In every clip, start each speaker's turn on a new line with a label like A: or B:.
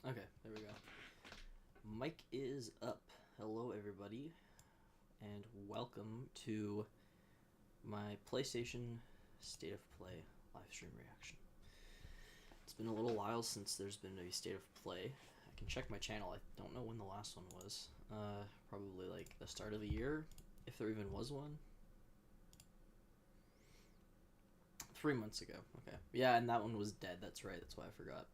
A: Okay, there we go. Mic is up. Hello, everybody, and welcome to my PlayStation State of Play live stream reaction. It's been a little while since there's been a State of Play. I can check my channel. I don't know when the last one was. Probably like the start of the year, if there even was one. 3 months ago. Okay. Yeah, and that one was dead. That's right. That's why I forgot.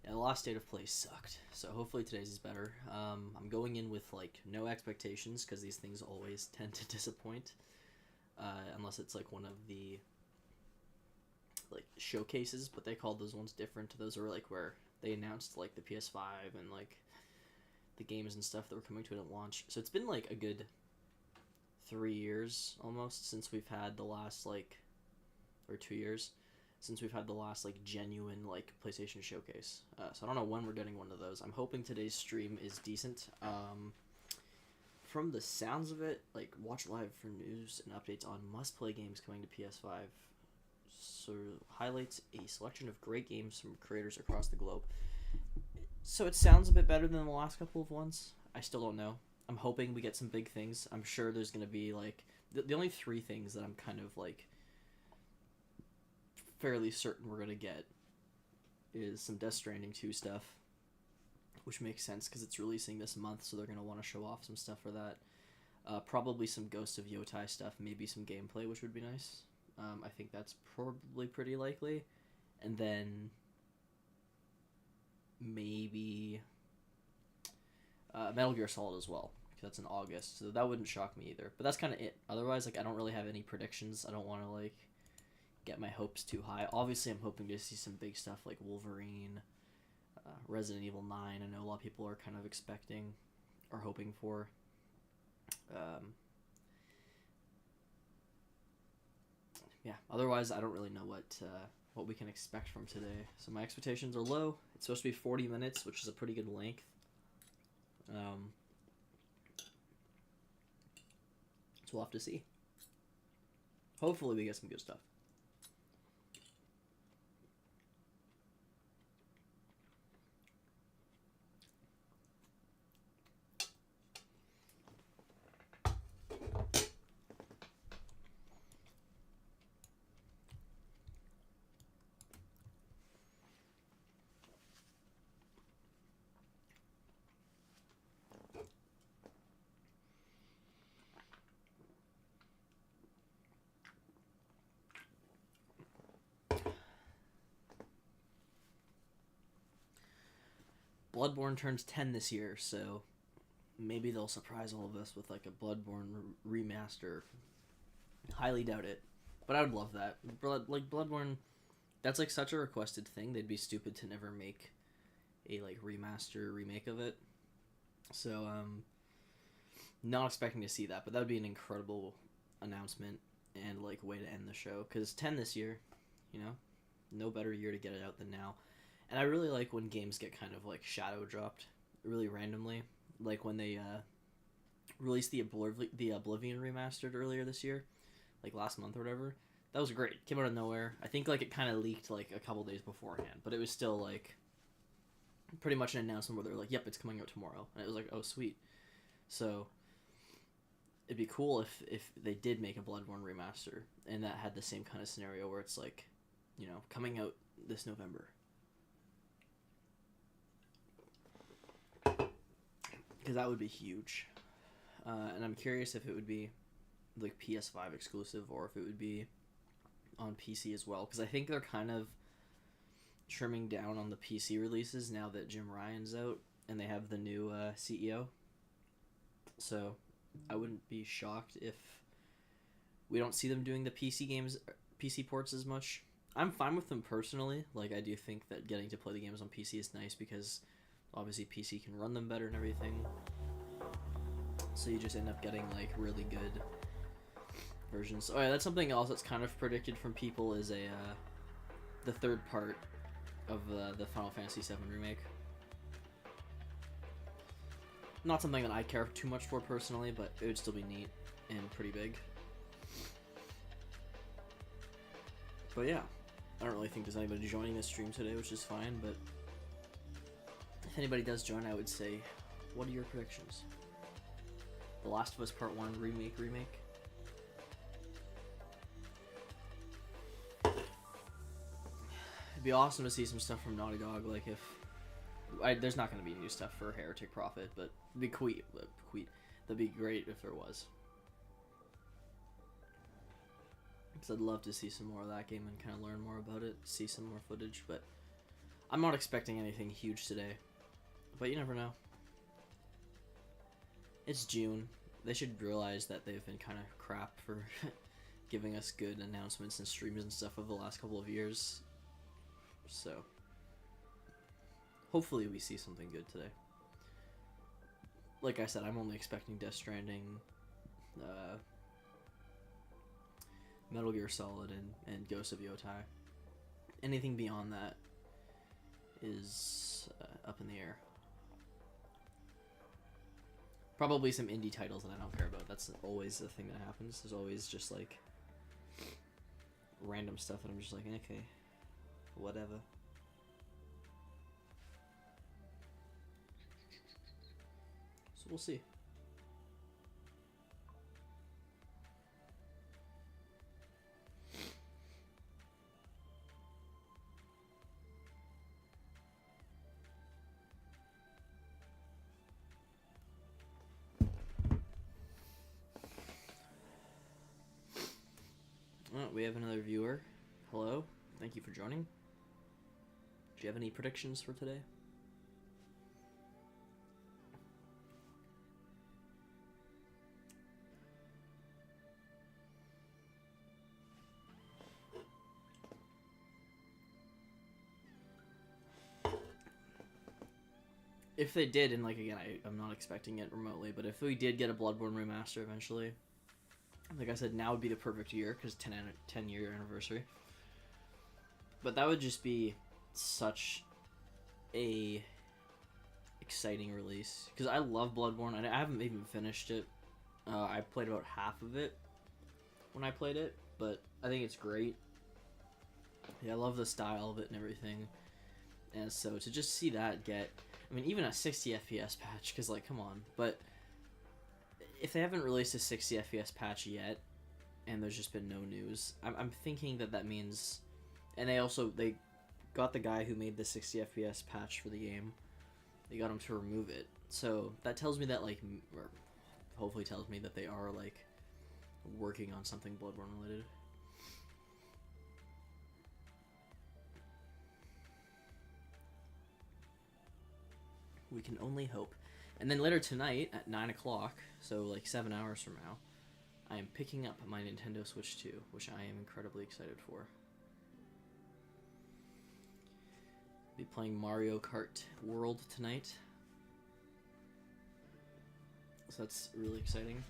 A: Yeah, the last State of Play sucked, so hopefully today's is better. I'm going in with like no expectations because these things always tend to disappoint, unless it's like one of the like showcases, but they called those ones different. Those are like where they announced like the PS5 and like the games and stuff that were coming to it at launch. So it's been like a good 3 years almost since we've had the last or 2 years since we've had the last like genuine like PlayStation showcase. So I don't know when we're getting one of those. I'm hoping today's stream is decent. From the sounds of it, like watch live for news and updates on must-play games coming to PS5. So highlights a selection of great games from creators across the globe. So it sounds a bit better than the last couple of ones. I still don't know. I'm hoping we get some big things. I'm sure there's gonna be like the only 3 things that I'm kind of like fairly certain we're gonna get is some Death Stranding 2 stuff, which makes sense because it's releasing this month, so they're gonna want to show off some stuff for that. Probably some Ghost of Yotai stuff, maybe some gameplay, which would be nice. I think that's probably pretty likely, and then maybe Metal Gear Solid as well, because that's in August, so that wouldn't shock me either. But that's kind of it. Otherwise, like I don't really have any predictions. I don't want to like get my hopes too high. Obviously, I'm hoping to see some big stuff like Wolverine, Resident Evil 9. I know a lot of people are kind of expecting or hoping for. Yeah, otherwise, I don't really know what we can expect from today. So my expectations are low. It's supposed to be 40 minutes, which is a pretty good length. So we'll have to see. Hopefully, we get some good stuff. Bloodborne turns 10 this year, so maybe they'll surprise all of us with like a Bloodborne remaster. Highly doubt it, but I would love that. Bloodborne, that's like such a requested thing. They'd be stupid to never make a like remaster remake of it. So not expecting to see that, but that would be an incredible announcement and like way to end the show. Because 10 this year, you know, no better year to get it out than now. And I really like when games get kind of like shadow dropped really randomly, like when they released the Oblivion remastered earlier this year, like last month or whatever. That was great. Came out of nowhere. I think like it kind of leaked like a couple days beforehand, but it was still like pretty much an announcement where they're like, "Yep, it's coming out tomorrow," and it was like, "Oh, sweet." So it'd be cool if they did make a Bloodborne remaster and that had the same kind of scenario where it's like, you know, coming out this November. Because that would be huge. And I'm curious if it would be like PS5 exclusive or if it would be on PC as well. Because I think they're kind of trimming down on the PC releases now that Jim Ryan's out and they have the new CEO. So I wouldn't be shocked if we don't see them doing the PC ports as much. I'm fine with them personally. Like I do think that getting to play the games on PC is nice because obviously PC can run them better and everything. So you just end up getting like really good versions. Oh yeah, that's something else that's kind of predicted from people is the third part of the Final Fantasy VII remake. Not something that I care too much for personally, but it would still be neat and pretty big. But yeah, I don't really think there's anybody joining this stream today, which is fine, but if anybody does join, I would say, what are your predictions? The Last of Us Part 1 remake? It'd be awesome to see some stuff from Naughty Dog, like if... there's not going to be new stuff for Heretic Prophet, but that'd be great if there was. Because I'd love to see some more of that game and kind of learn more about it, see some more footage, but I'm not expecting anything huge today. But you never know. It's June. They should realize that they've been kind of crap for giving us good announcements and streams and stuff over the last couple of years. So, hopefully we see something good today. Like I said, I'm only expecting Death Stranding, Metal Gear Solid, and Ghost of Yotai. Anything beyond that is up in the air. Probably some indie titles that I don't care about. That's always the thing that happens. There's always just like random stuff that I'm just like, okay, whatever. So we'll see. Oh, we have another viewer. Hello. Thank you for joining. Do you have any predictions for today? If they did, and like again, I'm not expecting it remotely, but if we did get a Bloodborne remaster eventually, like I said, now would be the perfect year because 10-year anniversary. But that would just be such a exciting release because I love Bloodborne. I haven't even finished it. I played about half of it when I played it, but I think it's great. Yeah, I love the style of it and everything. And so to just see that get, I mean, even a 60 FPS patch, because like, come on. But if they haven't released a 60 FPS patch yet, and there's just been no news, I'm thinking that means, and they got the guy who made the 60 FPS patch for the game. They got him to remove it. So that tells me that like, or hopefully tells me that they are like working on something Bloodborne related. We can only hope. And then later tonight at 9 o'clock, so like 7 hours from now, I am picking up my Nintendo Switch 2, which I am incredibly excited for. Be playing Mario Kart World tonight. So that's really exciting.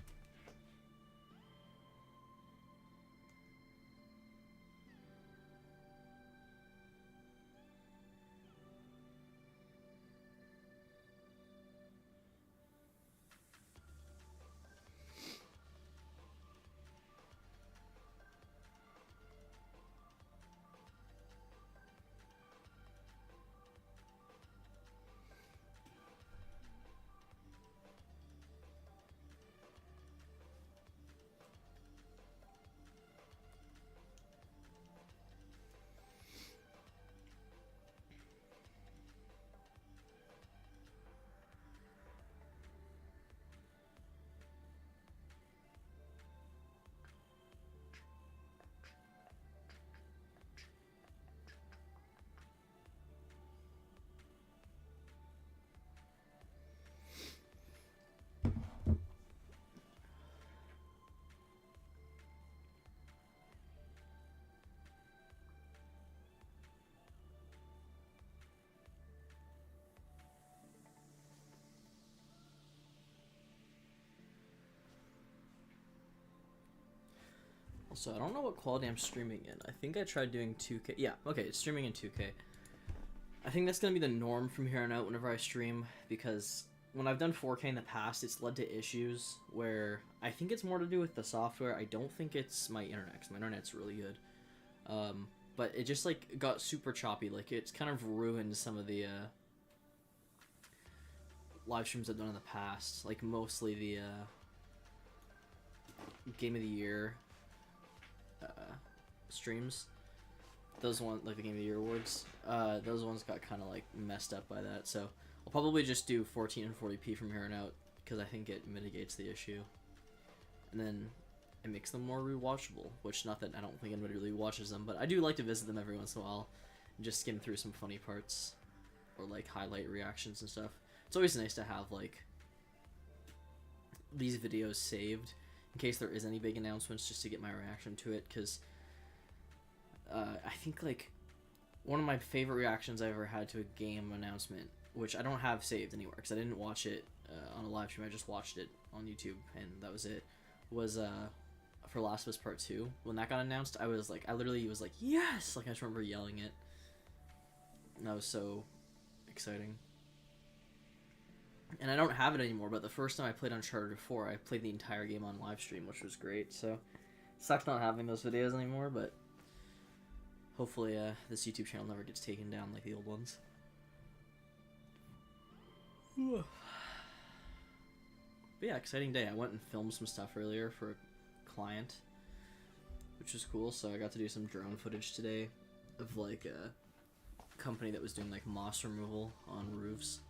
A: So I don't know what quality I'm streaming in. I think I tried doing 2K. Yeah, okay, it's streaming in 2K. I think that's going to be the norm from here on out whenever I stream, because when I've done 4K in the past, it's led to issues where I think it's more to do with the software. I don't think it's my internet, because my internet's really good. But it just, like, got super choppy. Like, it's kind of ruined some of the live streams I've done in the past, like mostly the Game of the Year streams. Those ones, like the Game of the Year awards, those ones got kind of like messed up by that. So I'll probably just do 1440p from here on out because I think it mitigates the issue, and then it makes them more rewatchable. Which, not that I don't think anybody really watches them, but I do like to visit them every once in a while and just skim through some funny parts or like highlight reactions and stuff. It's always nice to have like these videos saved in case there is any big announcements, just to get my reaction to it, because I think like one of my favorite reactions I ever had to a game announcement, which I don't have saved anywhere because I didn't watch it on a live stream, I just watched it on YouTube and that was it, was for Last of Us Part 2. When that got announced, I literally was like, yes! Like, I just remember yelling it. And that was so exciting. And I don't have it anymore, but the first time I played Uncharted 4, I played the entire game on live stream, which was great. So, it sucks not having those videos anymore, but hopefully this YouTube channel never gets taken down like the old ones. But yeah, exciting day. I went and filmed some stuff earlier for a client, which was cool. So I got to do some drone footage today of like a company that was doing like moss removal on roofs.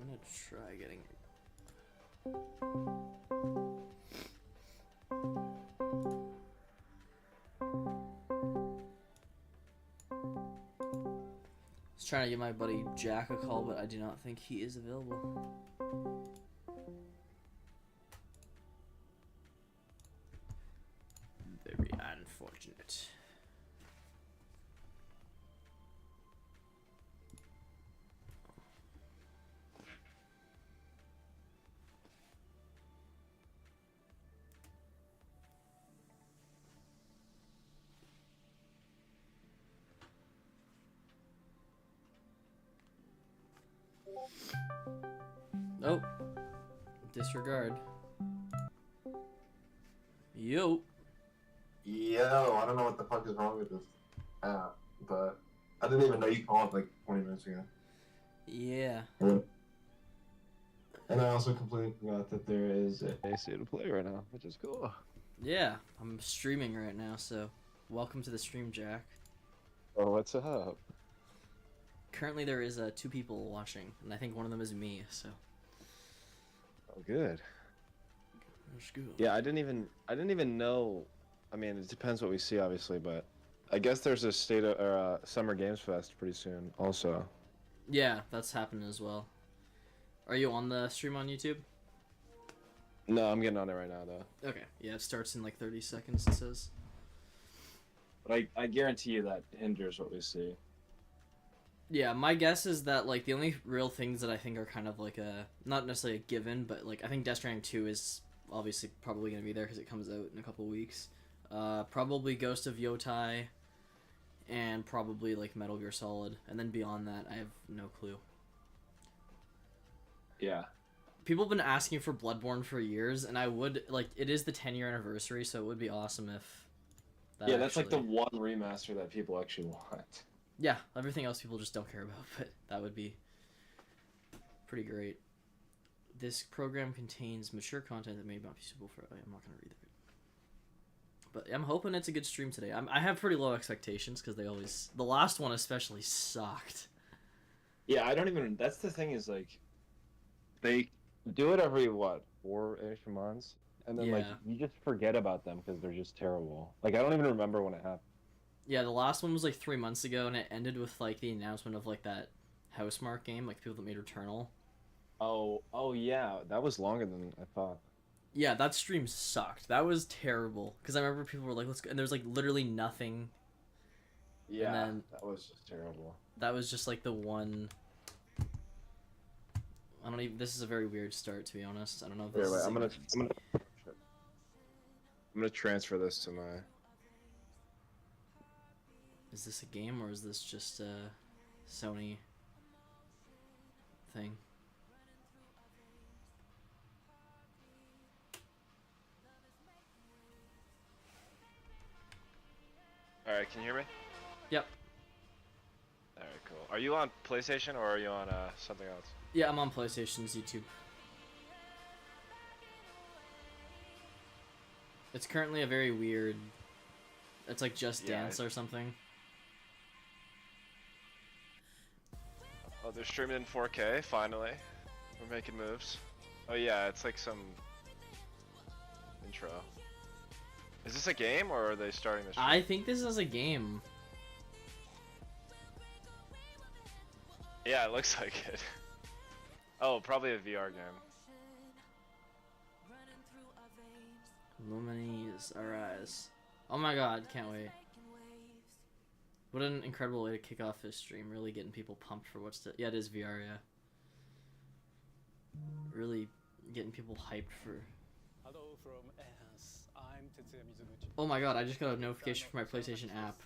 A: I'm gonna try getting I was trying to give my buddy Jack a call, but I do not think he is available. Very unfortunate. Oh, disregard. Yo.
B: Yo, I don't know what the fuck is wrong with this app, but I didn't even know you called like 20 minutes ago.
A: Yeah.
B: And I also completely forgot that there is a state of play right now, which is cool.
A: Yeah, I'm streaming right now, so welcome to the stream, Jack.
B: Oh, what's up?
A: Currently there is 2 people watching, and I think one of them is me, so.
B: Oh, good.
A: That's good.
B: Yeah, I didn't even know. I mean, it depends what we see, obviously, but I guess there's a Summer Games Fest pretty soon, also.
A: Yeah, that's happening as well. Are you on the stream on YouTube?
B: No, I'm getting on it right now, though.
A: Okay, yeah, it starts in like 30 seconds, it says.
B: But I guarantee you that hinders what we see.
A: Yeah, my guess is that like the only real things that I think are kind of like not necessarily a given, but like I think Death Stranding 2 is obviously probably going to be there because it comes out in a couple weeks. Probably Ghost of Yotai, and probably like Metal Gear Solid, and then beyond that I have no clue.
B: Yeah.
A: People have been asking for Bloodborne for years, and I would like, it is the 10-year anniversary, so it would be awesome if that
B: That's like the one remaster that people actually want.
A: Yeah, everything else people just don't care about, but that would be pretty great. This program contains mature content that may not be suitable for... I'm not going to read it. But I'm hoping it's a good stream today. I have pretty low expectations, because they always... The last one especially sucked.
B: Yeah, I don't even... That's the thing is, like... They do it every, what, 4-ish months? And then, like, you just forget about them, because they're just terrible. Like, I don't even remember when it happened.
A: Yeah, the last one was like 3 months ago, and it ended with like the announcement of like that Housemarque game, like the people that made Returnal.
B: Oh yeah, that was longer than I thought.
A: Yeah, that stream sucked. That was terrible because I remember people were like, "Let's go," and there's like literally nothing.
B: Yeah,
A: and then
B: that was just terrible.
A: That was just like the one. I don't even. This is a very weird start, to be honest. I don't know if this is.
B: I'm gonna transfer this to my.
A: Is this a game or is this just Sony thing.
B: All right, can you hear me?
A: Yep.
B: All right, cool. Are you on PlayStation or are you on something else?
A: Yeah, I'm on PlayStation's YouTube. It's currently a very weird. It's like Just Dance or something.
B: Oh, they're streaming in 4K. Finally, we're making moves. Oh yeah, it's like some intro. Is this a game or are they starting this?
A: I think this is a game.
B: Yeah, it looks like it. Oh, probably a VR game.
A: Lumines arise. Oh my god, can't wait. What an incredible way to kick off this stream. Really getting people pumped for what's to. Yeah, it is VR, yeah. Really getting people hyped for.
C: Hello from Enhance. I'm Tetsuya Mizuguchi.
A: Oh my god, I just got a notification from my PlayStation app.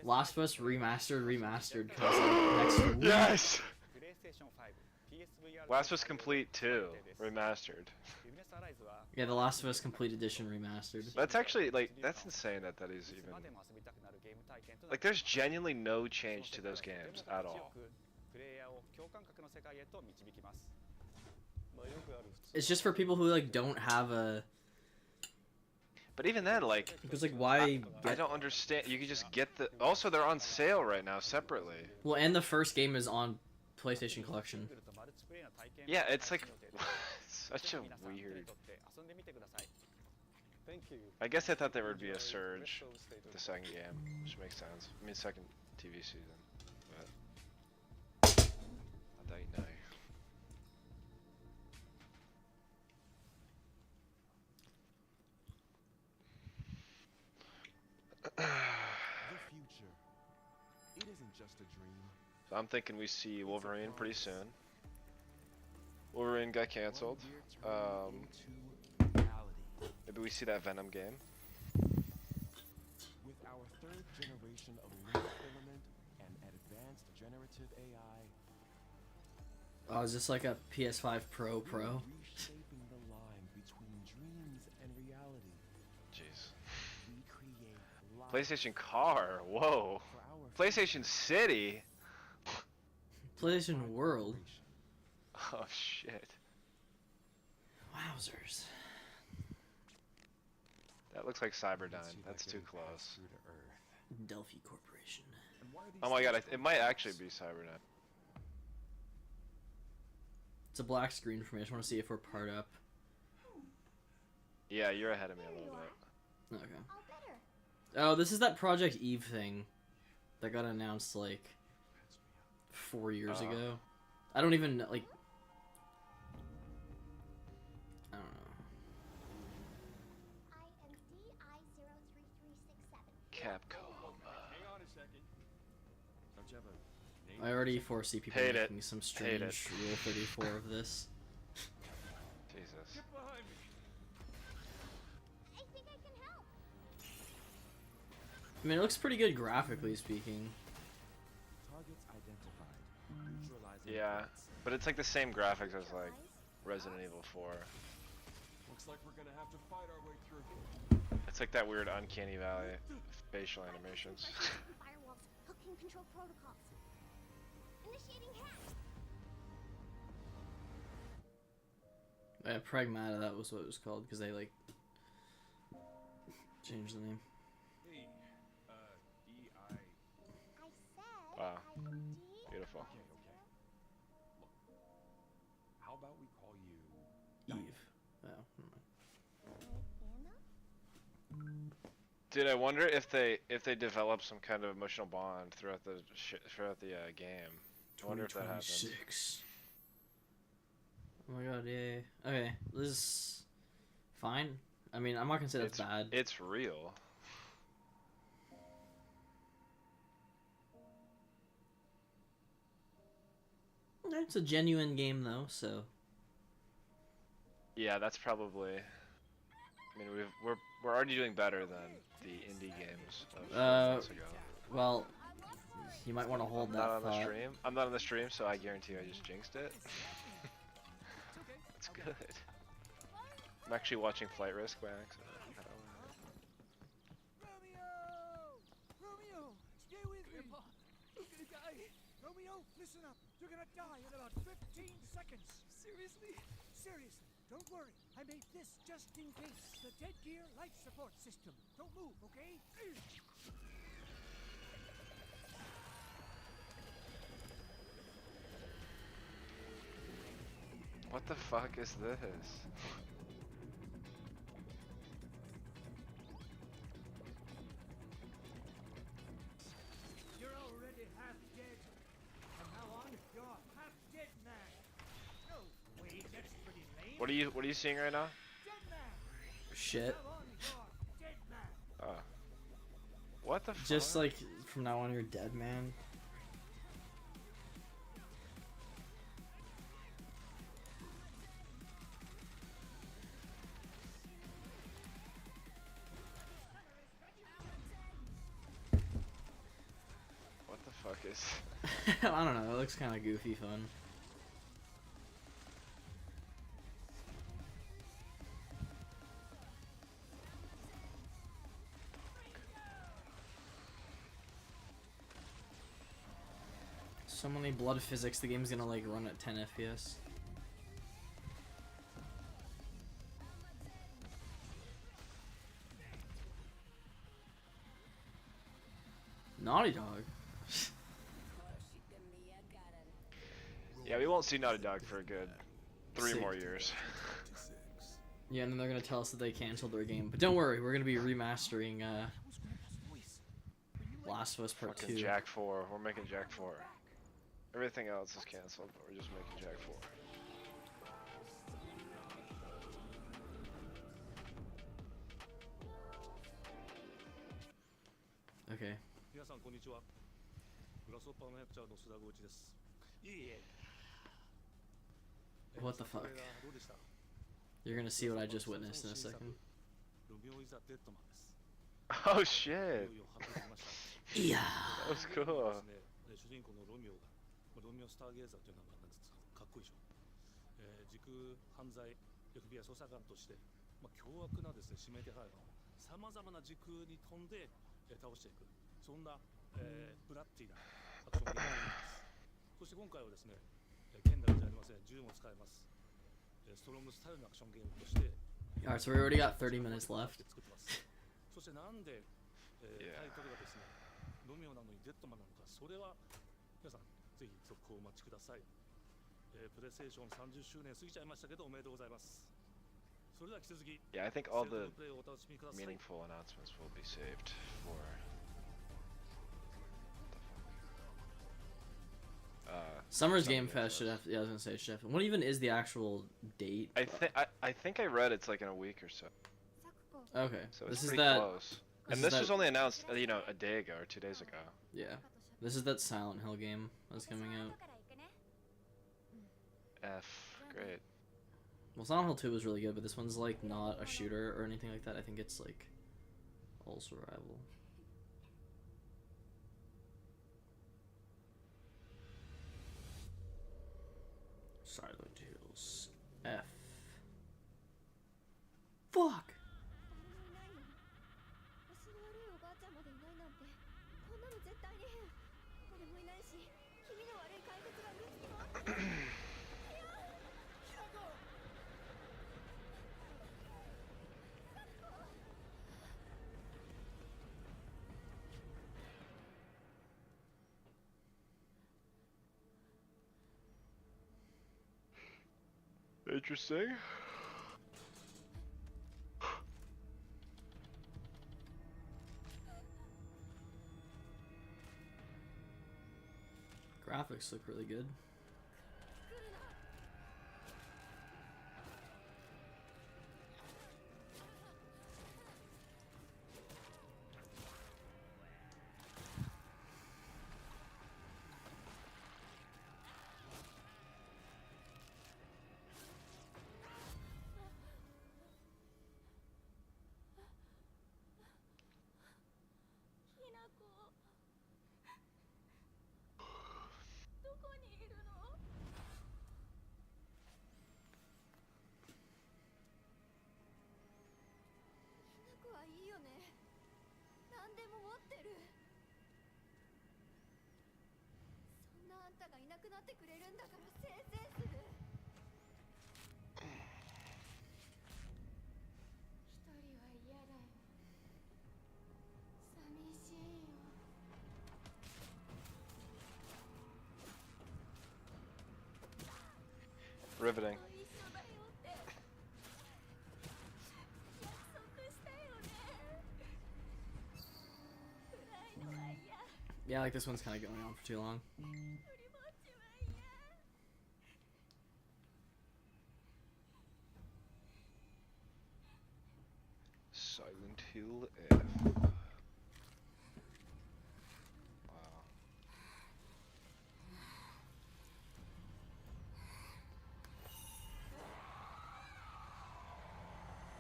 A: Last of Us remastered comes out next week.
B: Yes!
C: PlayStation 5, PSVR
B: Last of Us Complete 2 remastered.
A: Yeah, The Last of Us Complete Edition remastered.
B: That's actually like that's insane that is even like there's genuinely no change to those games at all.
A: It's just for people who like don't have a.
B: But even then, like,
A: because like why?
B: I don't understand. You can just get the. Also, they're on sale right now separately.
A: Well, and the first game is on PlayStation Collection.
B: Yeah, it's like such a weird. I guess I thought there would be a surge with the second game, which makes sense. I mean, second TV season, but I don't know.
D: The future. It isn't just a dream.
B: So I'm thinking we see Wolverine pretty soon. Wolverine got canceled. Maybe we see that Venom game.
D: With our third generation of link filament and advanced generative AI.
A: Oh, is this like a PS5 Pro?
D: Reshaping the line between dreams and reality.
B: Jeez.
D: We create life
B: PlayStation Car. Whoa.
D: for our
B: PlayStation City.
A: PlayStation World.
B: Oh shit.
A: Wowzers.
B: That looks like Cyberdyne. That's too close.
D: through to Earth.
A: Delphi Corporation.
D: And why are these
B: Oh my god,
D: things
B: it might actually be Cyberdyne.
A: It's a black screen for me. I just want to see if we're part up.
B: Yeah, you're ahead of me a little bit.
A: Okay. Oh, this is that Project Eve thing that got announced like 4 years ago. I don't even like. I don't know.
B: Capcom.
D: Don't you have a name?
A: I already foresee people
B: Hate
A: making
B: it.
A: some
B: Hate it.
A: strange Rule 34 of this.
B: Jesus.
A: I mean, it looks pretty good graphically speaking.
D: Targets identified. Neutralizing
B: Yeah,
D: threats.
B: but it's like the same graphics as like Resident Evil 4.
D: Looks like we're gonna have to fight our way through.
B: It's like that weird uncanny valley facial animations.
E: Firewalls, hooking control protocols. Initiating hack.
A: Pragmata, that was what it was called, because they like changed the name.
D: Hey, D.I.
E: I said.
B: Wow,
E: ID.
B: beautiful.
D: Okay. Look, how about we call you
A: Eve. Oh, never mind.
E: Anna?
B: Dude, I wonder if they develop some kind of emotional bond throughout the game. I wonder if that happens.
A: 2026. Oh my god, yay. Okay, this is fine. I mean, I'm not gonna say that's bad.
B: It's real.
A: It's a genuine game though, so.
B: Yeah, that's probably. I mean, we're already doing better than the indie games of months ago.
A: Well, You might want to hold
B: I'm
A: that
B: not on the
A: thought.
B: stream. I'm not on the stream, so I guarantee I just jinxed it. That's good. I'm actually watching Flight Risk by accident. I don't know.
F: Romeo! Stay with me! You're gonna die! Romeo, listen up! You're gonna die in about 15 seconds! Seriously? Seriously, don't worry. I made this just in case. The dead gear life support system. Don't move, okay?
B: What the fuck is this?
F: You're already half dead. From now on, you're half dead man. No, wait, that's pretty lame.
B: What are you seeing right now?
F: Dead man.
A: Shit.
F: From now on, you're dead man.
B: Oh. What the fuck?
A: Just like from now on, you're dead, man.
B: What the fuck is?
A: I don't know. It looks kind of goofy fun. So many blood physics. The game's gonna like run at 10 FPS. Naughty Dog.
B: Yeah, we won't see Naughty Dog for a good 3
A: Sick.
B: more years.
A: Yeah, and then they're gonna tell us that they canceled their game. But don't worry, we're gonna be remastering Last of Us Part
B: Fucking
A: 2.
B: Jack 4. We're making Jack 4. Everything else is canceled, but we're just making Jack 4.
A: Okay.
C: 皆さんこんにちは。グラスホッパーの役者の須田剛一です。いえいえ。
A: What the fuck?
C: これがどうでした？
A: You're gonna see what I just witnessed in a second.
C: ロミオイザデッドマンです。
B: Oh
C: い
B: shit!
C: よいよ発表されました。
A: Yeah.
B: That was cool.
C: 主人公のロミオが、ロミオスターゲーザーという名前なんですが、かっこいいでしょ。時空犯罪 FBI 捜査官として、凶悪なですね指名手配犯をさまざまな時空に飛んで、倒していく、そんな、ブラッディなアクションゲームです。そして今回はですね、剣だけじゃありません、銃も使えます。ストロングスタイルのアクションゲームとして、
A: Alright, so we already got 30 minutes left.
C: 作ってます。そしてなんで、タイトルがですね、ロミオなのにデッドマンなのか、それは皆さんぜひ続報をお待ちください。プレイステーション30周年過ぎちゃいましたけどおめでとうございます。それでは引き続き、
B: Yeah, I think all
C: セー
B: the
C: ブプレイをお楽しみください。
B: meaningful announcements will be saved for.
A: Summer's
B: Summer
A: Game Fest should have. Yeah, I was gonna say should have. What even is the actual date?
B: I think I read it's like in a week or so.
A: Okay,
B: So
A: this
B: it's
A: is
B: pretty
A: that.
B: close.
A: this
B: And
A: is
B: this
A: that-
B: was only announced, a day ago or 2 days ago.
A: Yeah, this is that Silent Hill game that's coming out.
B: Great.
A: Well, Silent Hill 2 was really good, but this one's like not a shooter or anything like that. I think it's like all survival. Silent Hills F. Fuck!
E: 足の悪いおばあちゃんまでいないなんてこんなの絶対に変。俺もいないし気味の悪い怪物がうつき回ってる。
B: Interesting.
A: Graphics look really good.
E: くなってくれるんだからせいせいする。一人は嫌だよ。寂しいよ。
B: Riveting.
E: 一緒だよって約束したよね。暗いのは嫌。
A: Yeah, like this one's kind of going on for too long.
E: 一人ぼっちは嫌。
B: Silent Hill F. Wow.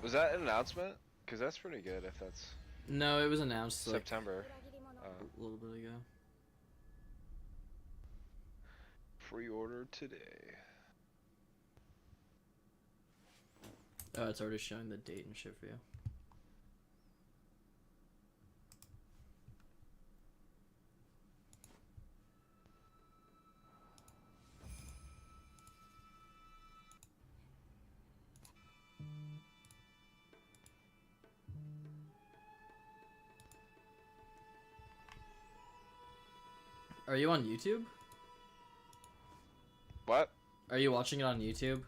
B: Was that an announcement? Because that's pretty good if that's
A: No, it was announced like
B: September.
E: 裏切り者。
A: a little bit ago.
B: Pre-order today.
A: Oh, it's already showing the date and shit for you. Are you on YouTube?
B: What?
A: Are you watching it on YouTube?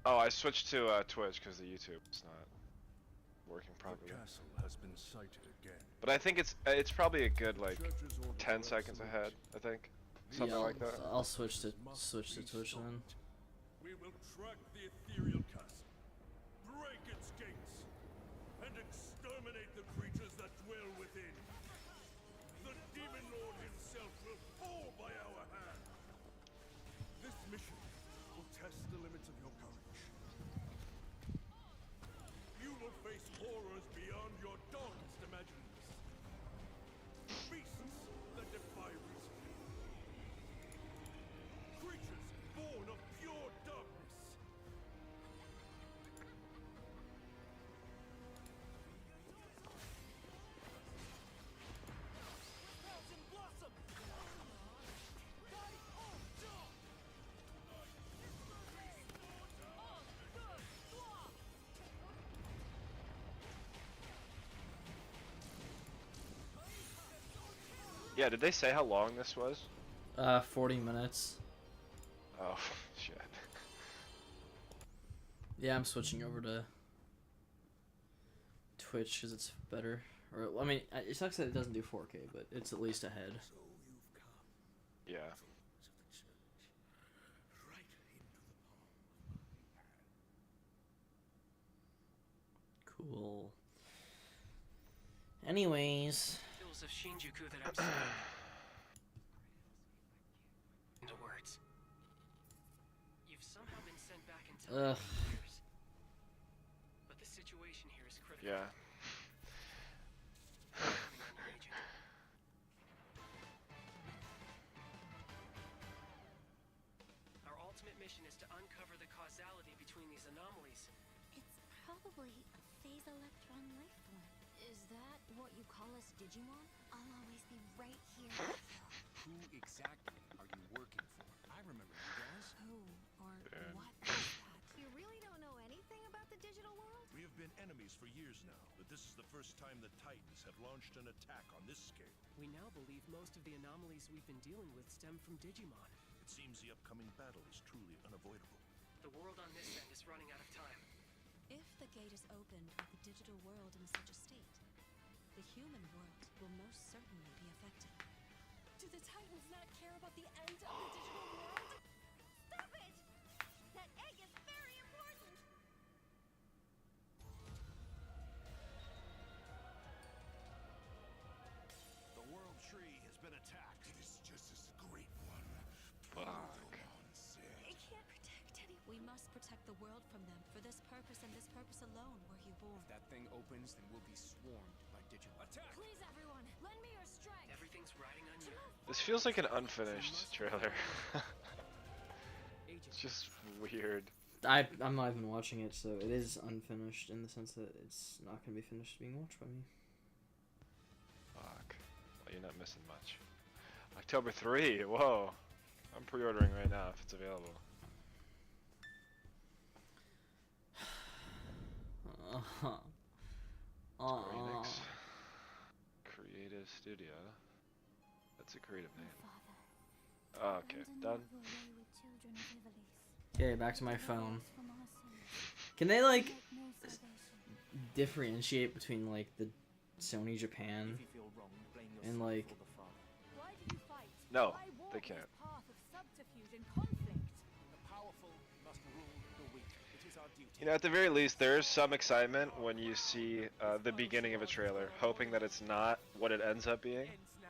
B: Oh, I switched to Twitch because the YouTube is not working
C: The
B: properly.
C: castle has been sighted again.
B: But I think it's probably a good like
C: Judges order
B: 10
C: the
B: seconds
C: rest of
B: ahead. I think something
A: Yeah,
B: like that.
A: I'll switch to
C: must
A: Twitch
C: be
A: then.
C: stopped. We will track the ethereal castle, break its gates, and exterminate the creatures that dwell within. The demon lord himself will fall by our hand. This mission will test the limits of your courage. You will face horrors beyond your darkest imaginings. Beasts that defy reason. Creatures born of pure darkness. Thousand Blossom!
B: Yeah, did they say how long this was?
A: 40 minutes.
B: Oh, shit.
A: Yeah, I'm switching over to Twitch because it's better. Or I mean, it sucks that it doesn't do 4K, but it's at least ahead.
C: So you've come,
B: Yeah.
C: followers of the church, right into the palm of my hand.
A: Cool. Anyways,
G: Hills of Shinjuku that I'm seeing. Into words. You've somehow been sent back in time
A: Ugh.
G: for years. But the situation here is critical.
B: Yeah.
G: Coming on your agent. Our ultimate mission is to uncover the causality between these anomalies.
E: It's probably a phase electron life form. Is that what you call us Digimon? I'll always be right here.
D: Who exactly are you working for? I remember you guys.
E: Who or
B: Yeah.
E: what is that? You really don't know anything about the digital world?
C: We have been enemies for years now, but this is the first time the Titans have launched an attack on this scale.
G: We now believe most of the anomalies we've been dealing with stem from Digimon.
C: It seems the upcoming battle is truly unavoidable.
G: The world on this end is running out of time.
E: If the gate is opened with the digital world in such a state, the human world will most certainly be affected. Do the Titans not care about the end of the digital world? Stop it! That egg is very important!
C: The world tree has been attacked. It is just as great one.
B: Fuck.
E: It can't protect any. We must protect the world from them. For this purpose and this purpose alone were you born.
D: If that thing opens, then we'll be swarmed by Digimon.
C: Attack!
E: Please, everyone, lend me your strength.
G: Everything's riding on you.
B: This feels like an unfinished trailer.
G: Agent.
B: It's just weird.
A: I'm not even watching it, so it is unfinished in the sense that it's not going to be finished being watched by me.
B: Fuck. Well, you're not missing much. October 3. Whoa. I'm pre-ordering right now if it's available. Square Enix. Creative Studio. That's a creative name. Oh, okay, done.
A: Okay, back to my phone. Can they like differentiate between like the Sony Japan and like?
F: Why do you fight?
B: No,
F: Why walk
B: they
F: this
B: can't.
F: path of subterfuge and conflict?
D: The powerful must rule the weak. It is our duty.
B: You know, at the very least, there is some excitement when you see the beginning of a trailer, hoping that it's not what it ends up being.
F: Ends now.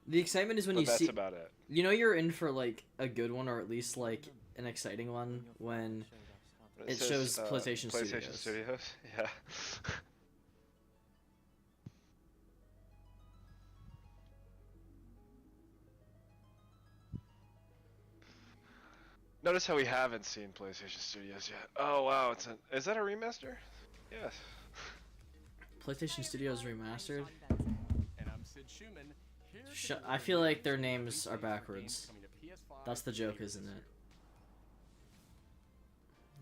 A: The excitement is when
B: But
A: you
B: that's
A: see.
B: about it.
A: You know you're in for like a good one, or at least like an exciting one when it
B: says,
A: shows PlayStation
B: PlayStation
A: Studios.
B: Studios. Yeah. Notice how we haven't seen PlayStation Studios yet. Oh wow, is that a remaster? Yes.
A: PlayStation Studios remastered.
D: And I'm Sid Schumann. Here to
A: I feel like their names are backwards. That's the joke, isn't it?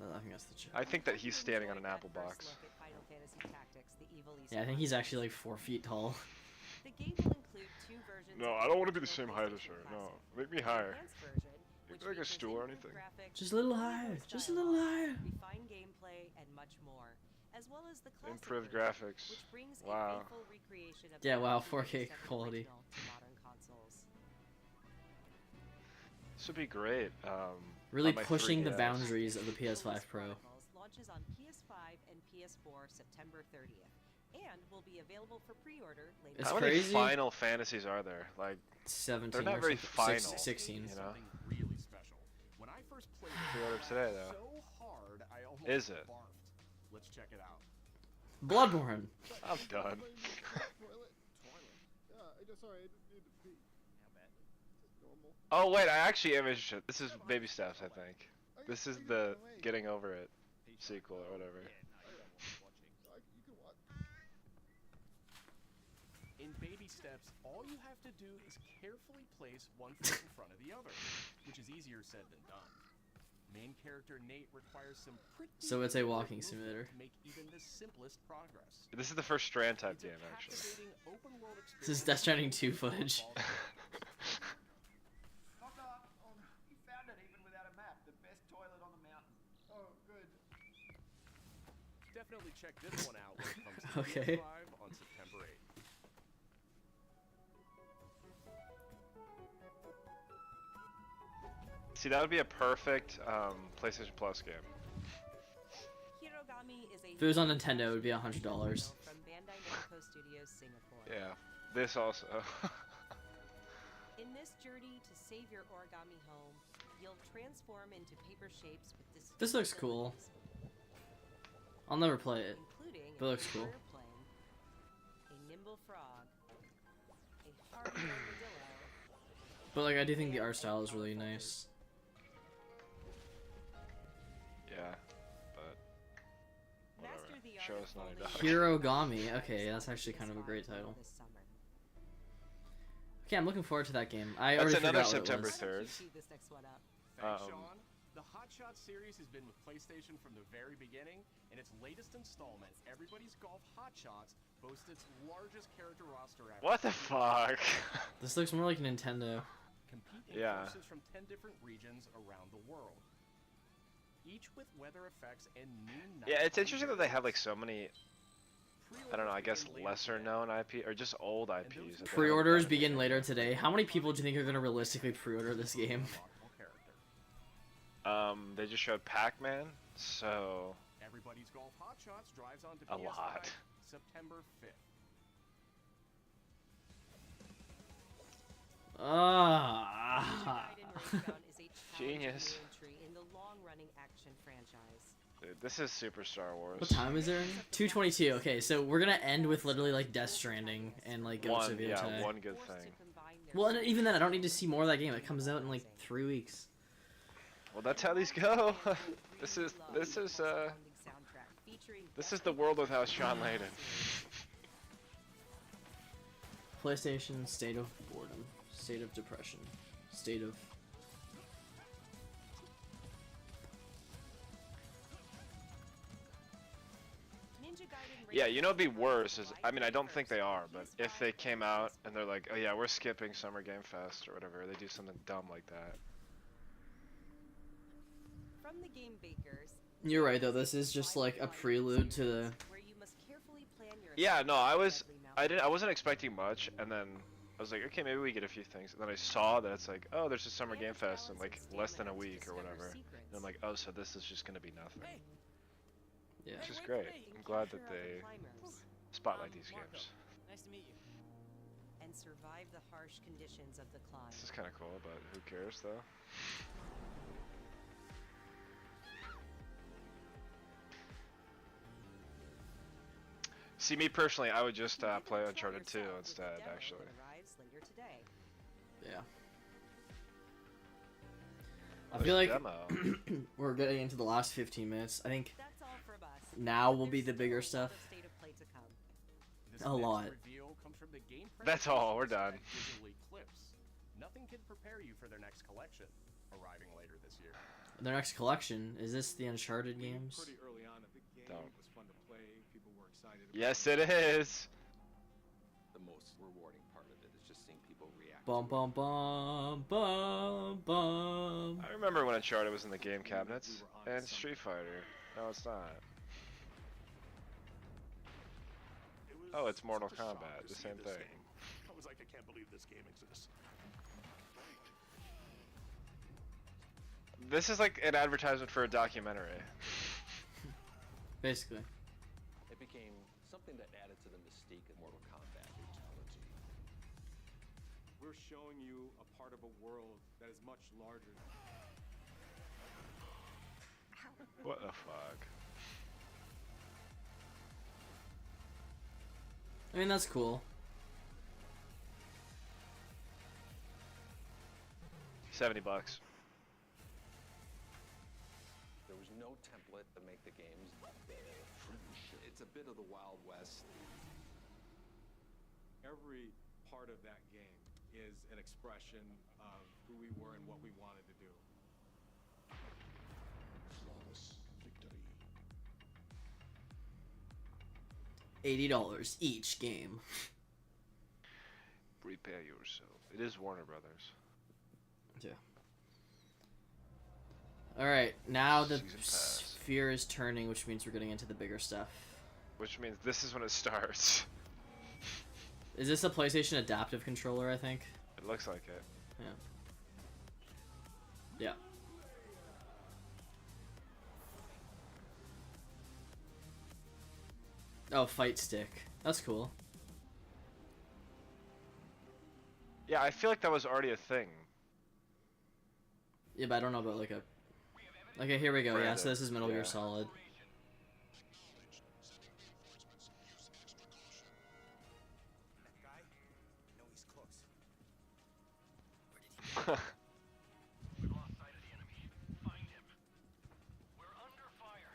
A: I think that's the joke.
B: I think that he's standing on an apple box.
A: Yeah, I think he's actually like 4 feet tall.
H: The game will include 2 versions.
B: No, I don't want to be the same height as her. No, make me higher. Make like a stool or anything.
A: Just a little higher. Just a little higher.
H: Refined gameplay and much more, as well as the classic
B: Improved
H: version,
B: graphics.
H: which brings
B: Wow.
H: a faithful recreation of
A: Yeah,
H: the
A: wow,
H: 1987
A: 4K quality.
H: original to modern consoles.
B: This would be great.
A: Really
B: on my
A: pushing the
B: 3DS.
A: boundaries of the PS5 Pro.
H: Chronicles launches on PS5 and PS4 September 30th, and will be available for pre-order later.
A: It's
B: How many
A: crazy.
B: Final Fantasies are there? Like,
A: 17
B: They're not
A: or
B: very
A: something.
B: final,
A: 16.
B: you know?
D: something really special. When I first played it,
B: Pre-order today, though.
D: so hard I almost
B: Is it?
D: barfed. Let's check it out.
A: Bloodborne.
B: I'm done. Oh wait, I actually am interested. This is baby steps, I think. This is the getting over it sequel or whatever.
D: In baby steps, all you have to do is carefully place one foot in front of the other, which is easier said than done. Main character Nate requires some pretty
A: So it's a
D: quick
A: walking
D: movement
A: simulator.
D: to make even the simplest progress.
B: This is the first Strand type
D: It's a
B: game, actually.
D: captivating open-world
A: This is
D: experience
A: Death Stranding
D: that
A: 2
D: makes
A: footage.
D: all
F: You found it even without a map. The best toilet on the mountain. Oh, good.
D: Definitely check this one out when it comes to
A: Okay.
D: PS5 on September 8th.
B: See, that would be a perfect PlayStation Plus game.
H: Hirogami is a
A: If it was on Nintendo, it would be $100.
H: from Bandai Namco Studios Singapore.
B: Yeah. This also.
H: In this journey to save your origami home, you'll transform into paper shapes with distinct
A: This looks cool.
H: abilities,
A: I'll never play it.
H: including
A: But it looks
H: an
A: cool.
H: airplane, a nimble frog, a hardy armadillo,
A: But like, I do think the art style is really nice.
B: Yeah. But.
H: master
B: Whatever.
H: the
B: Show
H: art
B: us
H: of
B: Naughty
H: folding
B: Dog.
A: Hirogami. Okay, that's actually kind of a great title.
H: this summer.
A: Okay, I'm looking forward to that game. I
B: That's
A: already
B: another
A: forgot what it
B: September
A: was.
B: 3rd.
H: Keep this next one up.
D: Thanks,
B: Um,
D: Sean. The Hot Shot series has been with PlayStation from the very beginning, and its latest installment, Everybody's Golf Hot Shots, boasts its largest character roster ever.
B: What the fuck?
A: This looks more like Nintendo.
D: Compete in
B: Yeah.
D: courses from 10 different regions around the world. Each with weather effects and new
B: Yeah, it's
D: nighttime
B: interesting that they have like
D: visuals.
B: so many, I don't know, I guess lesser known IP or just old IPs. that they haven't
A: Pre-orders
B: done
A: begin
B: anything.
A: later today. How many people do you think are going to realistically pre-order this game?
D: Unlockable character.
B: They just showed Pac-Man, so
D: Everybody's Golf Hot Shots drives onto
B: A
D: PS5
B: lot.
D: September 5th.
A: Ah.
H: Gaiden Raceground is a challenging
B: Genius.
H: re-entry in the long-running action franchise.
B: dude, this is Super Star Wars.
A: What time is it? 2:22. Okay, so we're gonna end with literally like Death Stranding and like Ghost of Yotei.
B: One good
H: Forced to
B: thing.
H: combine their
A: Well, and even then, I don't need to see more of that game. It comes out in like 3 weeks.
B: Well, that's how these go. this is the world without Sean Layden.
A: PlayStation State of Boredom, State of Depression, state of.
H: Ninja Gaiden
B: Yeah, you know what'd be
H: Raiden
B: worse is,
H: Right
B: I mean, I don't think they are, but
H: He's
B: if they
H: right.
B: came out and they're like, oh yeah, we're skipping Summer Game Fest or whatever, they do something dumb like that.
H: From the game bakers.
A: You're right though. This is just like a prelude to the.
H: Where you must carefully plan your
B: Yeah, no, I
H: deadly
B: wasn't expecting much, and then I was like, okay, maybe we get a few things, and then I saw that it's like, oh, there's a Summer Game Fest in like less than a week or whatever, and I'm like, oh, so this is just gonna be nothing.
A: Yeah.
B: Which is great. I'm glad that they spotlight these games.
G: Nice to meet you.
H: and survive the harsh conditions of the climb.
B: This is kind of cool, but who cares though? See, me personally, I would just play Uncharted 2 instead, actually.
H: Arrives later today.
A: Yeah. I feel like
B: Demo.
A: we're getting into the last 15 minutes. I think
H: That's all from us.
A: now will be
H: There's
A: the bigger
H: still a lot
A: stuff.
H: of state of play to come.
D: This
A: A
D: next
A: lot.
D: reveal comes from the game
B: That's all, we're
D: presentations
B: done.
D: at Digital Eclipse. Nothing can prepare you for their next collection, arriving later this year.
A: Their next collection, is this the Uncharted games?
F: Pretty early on in the game.
B: Don't.
F: It was fun to play. People were excited. about
B: Yes, it is.
I: The most rewarding part of it is just seeing people react.
A: Bum bum bum bum bum.
B: I remember when Uncharted was in the game cabinets, and Street Fighter. No, it's not. Oh, it's Mortal Kombat, the same thing.
C: I was like, I can't believe this game exists.
B: This is like an advertisement for a documentary.
A: Basically.
I: It became something that added to the mystique of Mortal Kombat. Brutality.
F: We're showing you a part of a world that is much larger.
B: What the fuck?
A: I mean, that's cool.
B: $70.
I: There was no template to make the games. It's a bit of the Wild West.
F: Every part of that game is an expression of who we were and what we wanted to do.
I: Flawless victory.
A: $80 each game.
B: Prepare yourself. It is Warner Brothers.
A: Yeah. Alright, now the
B: Season pass.
A: sphere is turning, which means we're getting into the bigger stuff.
B: Which means this is when it starts.
A: Is this a PlayStation adaptive controller, I think?
B: It looks like it.
A: Yeah. Yeah. Oh, fight stick. That's cool.
B: Yeah, I feel like that was already a thing.
A: Yeah, but I don't know about like a... Okay, here we go. Yeah, so this is Metal Gear
B: Yeah.
A: Solid.
F: That guy? I know he's close.
C: We've lost sight of the enemy. Find him. We're under fire.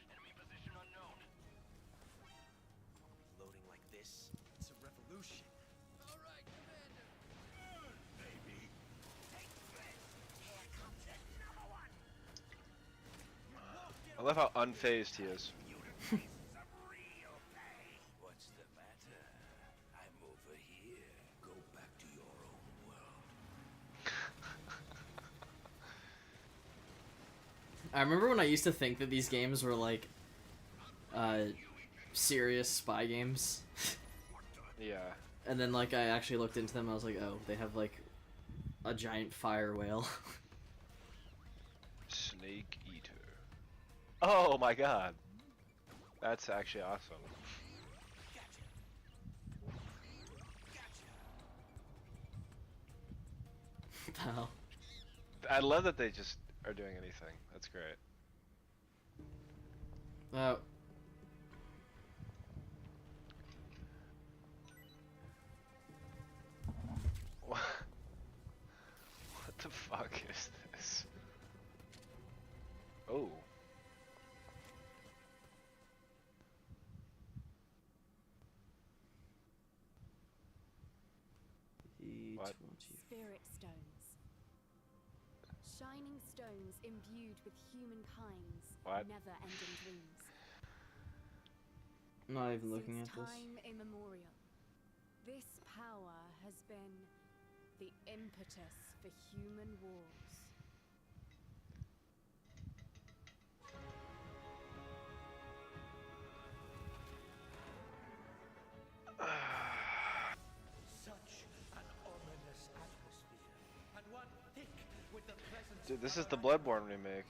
C: Enemy position unknown.
F: Loading like this? It's a revolution. All right, Commander. Baby. Take this. Here comes another one.
B: I love how unfazed he is.
F: What's the matter? I'm over here. Go back to your own world.
A: I remember when I used to think that these games were like... serious spy games.
B: Yeah.
A: And then like I actually looked into them and I was like, oh, they have like a giant fire whale.
B: Snake Eater. Oh my god. That's actually awesome.
A: Wow.
B: I love that they just are doing anything. That's great.
A: Oh.
B: What the fuck is this? Oh. What?
E: Spirit stones. Shining stones imbued with humankind's
B: What?
E: never-ending dreams.
A: I'm not even looking
E: Since
A: at this.
E: time immemorial, this power has been the impetus for human wars.
F: Such an ominous atmosphere, and one thick with the presence
J: Dude,
F: of
J: this is the
F: power.
J: Bloodborne remake.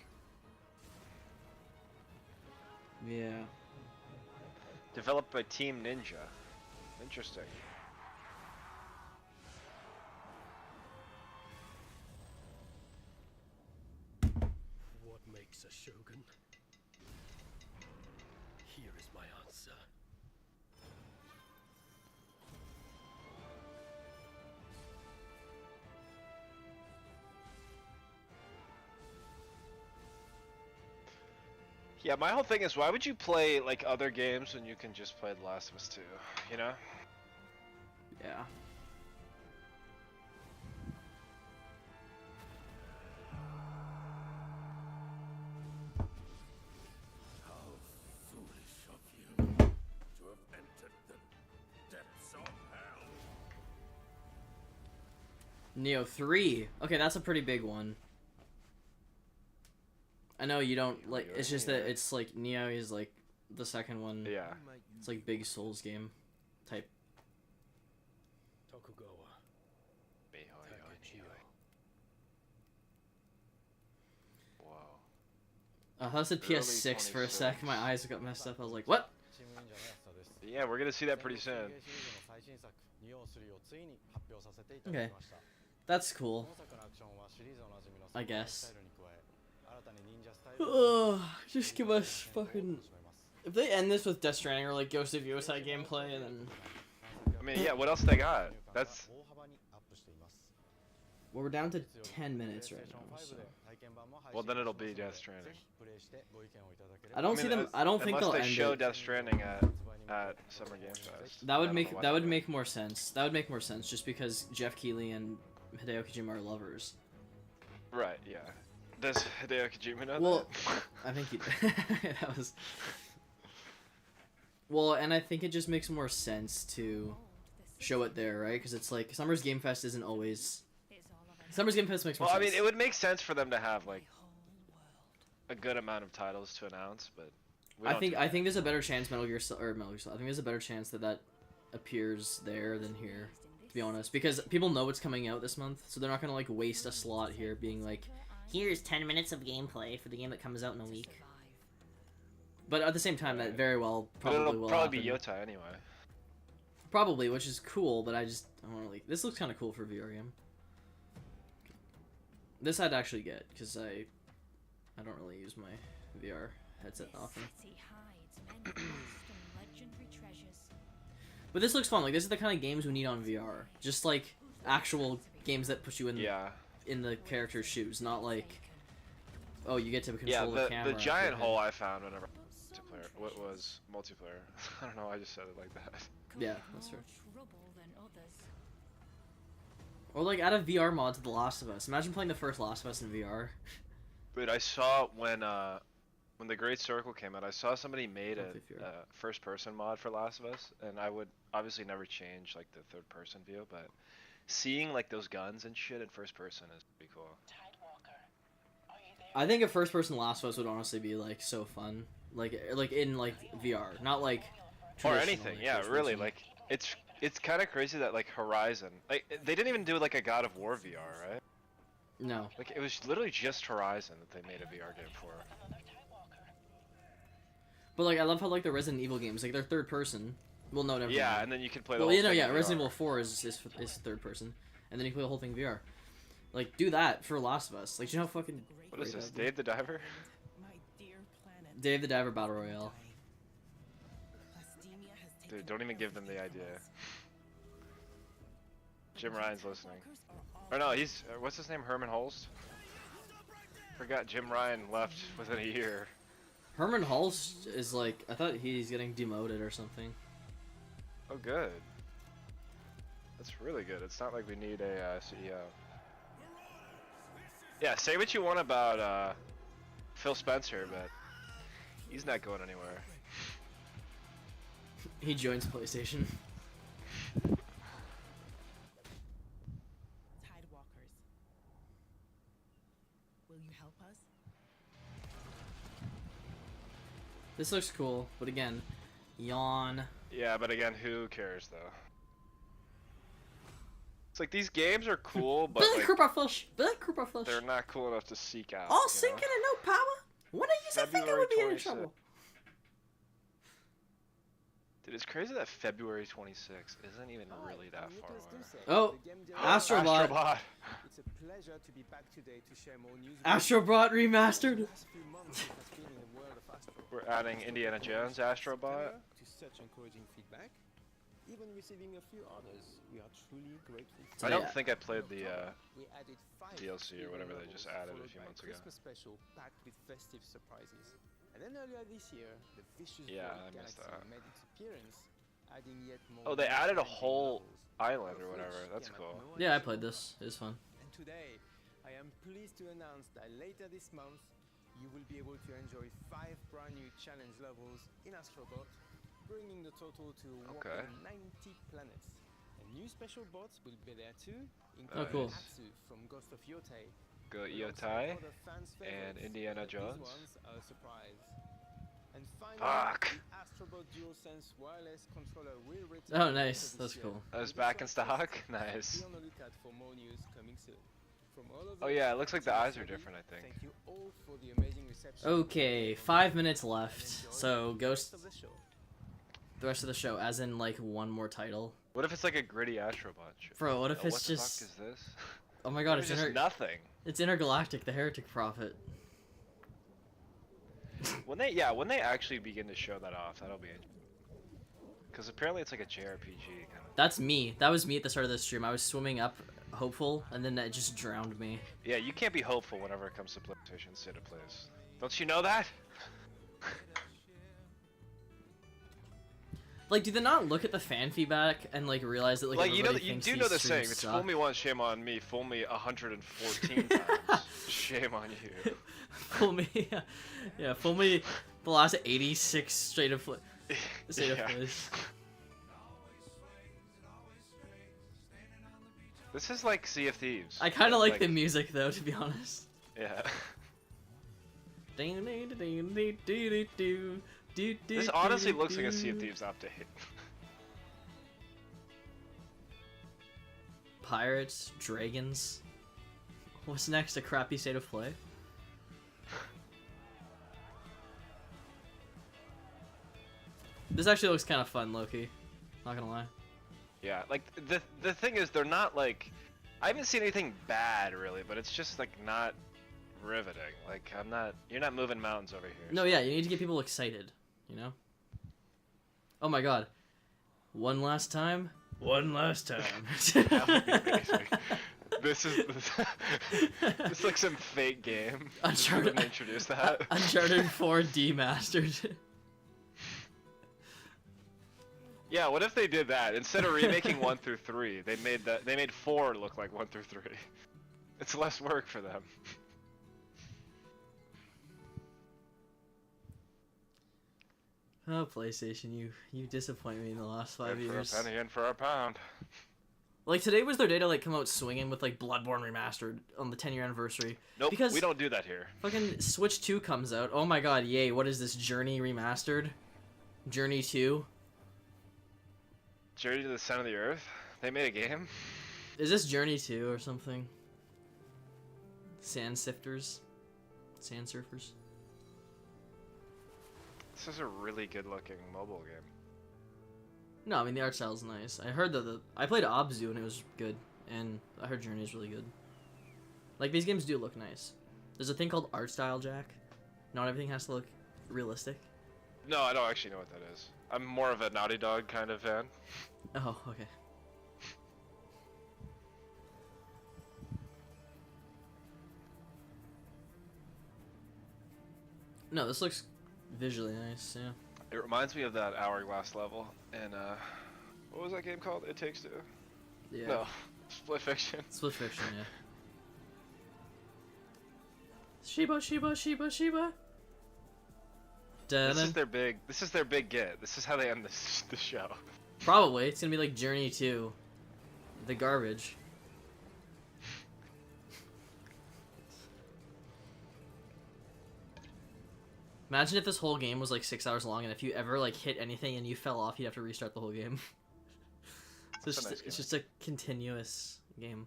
A: Yeah.
J: Developed by Team Ninja. Interesting.
K: What makes a shogun? Here is my answer.
J: Yeah, my whole thing is, why would you play like other games when you can just play The Last of Us 2? You know?
A: Yeah.
K: How foolish of you to have entered the depths of hell.
A: Neo 3. Okay, that's a pretty big one. I know you don't like. It's just that it's like Neo is like the second one.
J: Yeah.
A: It's like big Souls game type.
K: Tokugawa.
J: Whoa.
A: I thought I said
J: Early
A: PS6 for a sec.
J: 26.
A: My eyes got messed up. I was like, what?
J: Yeah, we're gonna see that pretty soon.
A: Okay. That's cool. I guess. Ugh, just give us fucking. If they end this with Death Stranding or like Ghost of Yosai gameplay, and then.
J: I mean, yeah, what else they got? That's.
A: Well, we're down to 10 minutes right now, so.
J: Well, then it'll be Death Stranding.
A: I don't see them. I don't think
J: unless
A: they'll
J: they
A: end
J: show
A: it.
J: Death Stranding at Summer Game Fest.
A: That
J: I
A: would
J: don't
A: make
J: know why
A: that would
J: they
A: make more sense. That would make more sense just because Jeff Keighley and Hideo Kojima are lovers.
J: Right. Yeah. Does Hideo Kojima know
A: Well,
J: that?
A: I think he. That was. Well, and I think it just makes more sense to show it there, right? Because it's like Summer's Game Fest isn't always. Summer's Game Fest makes more
J: Well, I
A: sense.
J: mean, it would make sense for them to have like a good amount of titles to announce, but we don't do
A: I think there's a better chance Metal Gear Solid. I think there's a better chance that appears there than here, to be honest, because people know it's coming out this month, so they're not gonna like waste a slot here, being like, here's 10 minutes of gameplay for the game that comes out in a week. But at the same time, that very well
J: But
A: probably
J: it'll
A: will
J: probably be
A: happen.
J: Yotai anyway.
A: Probably, which is cool, but I don't really. This looks kind of cool for a VR game. This I'd actually get because I don't really use my VR headset often. But this looks fun. Like this is the kind of games we need on VR. Just like actual games that put you in in the character's shoes, not like oh you get to control the camera.
J: The giant hole I found whenever multiplayer. What was multiplayer? I don't know. I just said it like that.
A: Yeah, that's true. Or like add a VR mod to The Last of Us. Imagine playing the first Last of Us in VR.
J: But I saw when the Great Circle came out, I saw somebody made a first-person mod for Last of Us, and I would obviously never change like the third-person view, but seeing like those guns and shit in first person is pretty cool.
A: I think a first-person Last of Us would honestly be like so fun, like in like VR, not like
J: Or
A: traditional,
J: anything,
A: like,
J: yeah,
A: first
J: really.
A: person.
J: Like it's kind of crazy that like Horizon, like they didn't even do like a God of War VR, right?
A: No.
J: Like it was literally just Horizon that they made a VR game for.
A: But like I love how like the Resident Evil games, like they're third person. Well, no, never.
J: Yeah,
A: mind.
J: and then you can play the
A: well,
J: whole
A: you know,
J: thing
A: yeah,
J: in
A: Resident
J: VR.
A: Evil 4 is third person, and then you play the whole thing VR. Like do that for Last of Us. Like do you know how fucking.
J: What is
A: great
J: this,
A: that'd be?
J: Dave the Diver?
A: Dave the Diver Battle Royale.
J: Dude, don't even give them the idea. Jim Ryan's listening. Or no, he's what's his name? Herman Holst. Forgot Jim Ryan left within a year.
A: Herman Hulst is like I thought he's getting demoted or something.
J: Oh, good. That's really good. It's not like we need a CEO. Yeah, say what you want about Phil Spencer, but he's not going anywhere.
A: He joins PlayStation.
L: Tidewalkers. Will you help us?
A: This looks cool, but again, yawn.
J: Yeah, but again, who cares though? It's like these games are cool, but like, they're not cool enough to seek out.
A: All sinking and no power? When are you thinking we'd be in trouble?
J: Dude, it's crazy that February 26th isn't even really that far away.
A: Oh, Astrobot.
J: Astrobot.
M: It's a pleasure to be back today to share more news.
A: Astrobot remastered.
J: We're adding Indiana Jones Astrobot.
M: To such encouraging feedback, even receiving a few orders, we are truly grateful.
J: I don't think I played the
M: we added 5
J: DLC or whatever they just added a few
M: followed by
J: months ago.
M: Christmas special packed with festive surprises. And then earlier this year, the Vicious
J: Yeah,
M: Void
J: I missed
M: Galaxy
J: that.
M: made its appearance, adding yet more.
J: Oh, they added a whole
M: levels,
J: island or
M: of
J: whatever.
M: which
J: That's
M: came at
J: cool.
M: no
A: Yeah, I
M: additional
A: played this.
M: cost.
A: It was fun.
M: And today, I am pleased to announce that later this month, you will be able to enjoy 5 brand new challenge levels in Astrobot, bringing the total to
J: Okay.
M: 90 planets. And new special bots will be there too,
A: Oh, cool.
M: including Atsu from Ghost of Yotei.
J: Go
M: alongside
J: Yotai
M: other fans'
J: and
M: favorites,
J: Indiana
M: but
J: Jones.
M: These ones are a surprise. And finally,
J: Fuck.
M: the Astrobot DualSense wireless controller will return
A: Oh,
M: later
A: nice.
M: this
A: That's
M: year.
A: cool.
J: That was
M: With
J: back in
M: this one,
J: stock.
M: be
J: Nice.
M: on the lookout for more news coming soon. From all of
J: Oh
M: us
J: yeah, it looks like the
M: at
J: eyes are
M: TSOB,
J: different. I think.
M: Thank you all for the amazing reception.
A: Okay, 5 minutes left. So
M: The
A: Ghost,
M: rest of the show.
A: the rest of the show, as in like one more title.
J: What if it's like a gritty Astrobot?
A: Bro, what if
J: Oh,
A: it's
J: what the
A: just?
J: fuck is this?
A: Oh my god,
J: It's
A: it's
J: just nothing.
A: It's intergalactic, the Heretic Prophet.
J: When they actually begin to show that off, that'll be interesting. Because apparently it's like a JRPG kind of.
A: That's me. That was me at the start of the stream. I was swimming up, hopeful, and then it just drowned me.
J: Yeah, you can't be hopeful whenever it comes to PlayStation State of Plays. Don't you know that?
A: Like, do they not look at the fan feedback and like realize that like
J: You know,
A: everybody
J: you
A: thinks
J: do
A: these
J: know the saying.
A: streams
J: It's
A: suck?
J: fool me once, shame on me. Fool me 114 times. Shame on you.
A: Fool me, yeah, fool me. The last 86 state of
J: Yeah.
A: plays.
J: This is like Sea of Thieves.
A: I kind of like the music though, to be honest.
J: Yeah.
A: This
J: This honestly looks like a Sea of Thieves update.
A: Pirates, dragons. What's next? A crappy state of play? This actually looks kind of fun, Loki. Not gonna lie.
J: Yeah, like the thing is, they're not like. I haven't seen anything bad really, but it's just like not riveting. Like I'm not. You're not moving mountains over here.
A: No, yeah, you need to get people excited. You know. Oh my God. One last time. One last time.
J: That would be amazing. This is it's like some fake game.
A: Uncharted.
J: Introduce that.
A: Uncharted 4 demastered.
J: Yeah, what if they did that instead of remaking 1 through 3? They made 4 look like 1 through 3. It's less work for them.
A: Oh, PlayStation, you disappoint me in the last 5
J: In
A: years.
J: for a penny, in for a pound.
A: Like today was their day to like come out swinging with like Bloodborne remastered on the 10-year anniversary.
J: Nope,
A: because
J: we don't do that here.
A: Fucking Switch 2 comes out. Oh my God, yay! What is this? Journey remastered? Journey 2?
J: Journey to the Center of the Earth? They made a game?
A: Is this Journey 2 or something? Sand sifters? Sand surfers?
J: This is a really good looking mobile game.
A: No, I mean the art style's nice. I heard that I played Abzu and it was good, and I heard Journey is really good. Like these games do look nice. There's a thing called art style, Jack. Not everything has to look realistic.
J: No, I don't actually know what that is. I'm more of a Naughty Dog kind of fan.
A: Oh, okay. No, this looks visually nice, yeah.
J: It reminds me of that hourglass level in what was that game called? It Takes Two?
A: Yeah.
J: No, Split Fiction.
A: Split Fiction, yeah. Shiba, Shiba, Shiba, Shiba.
J: This is their big. This is their big get. This is how they end the show.
A: Probably it's gonna be like Journey 2, the garbage. Imagine if this whole game was like 6 hours long, and if you ever like hit anything and you fell off, you'd have to restart the whole game. It's just a continuous game.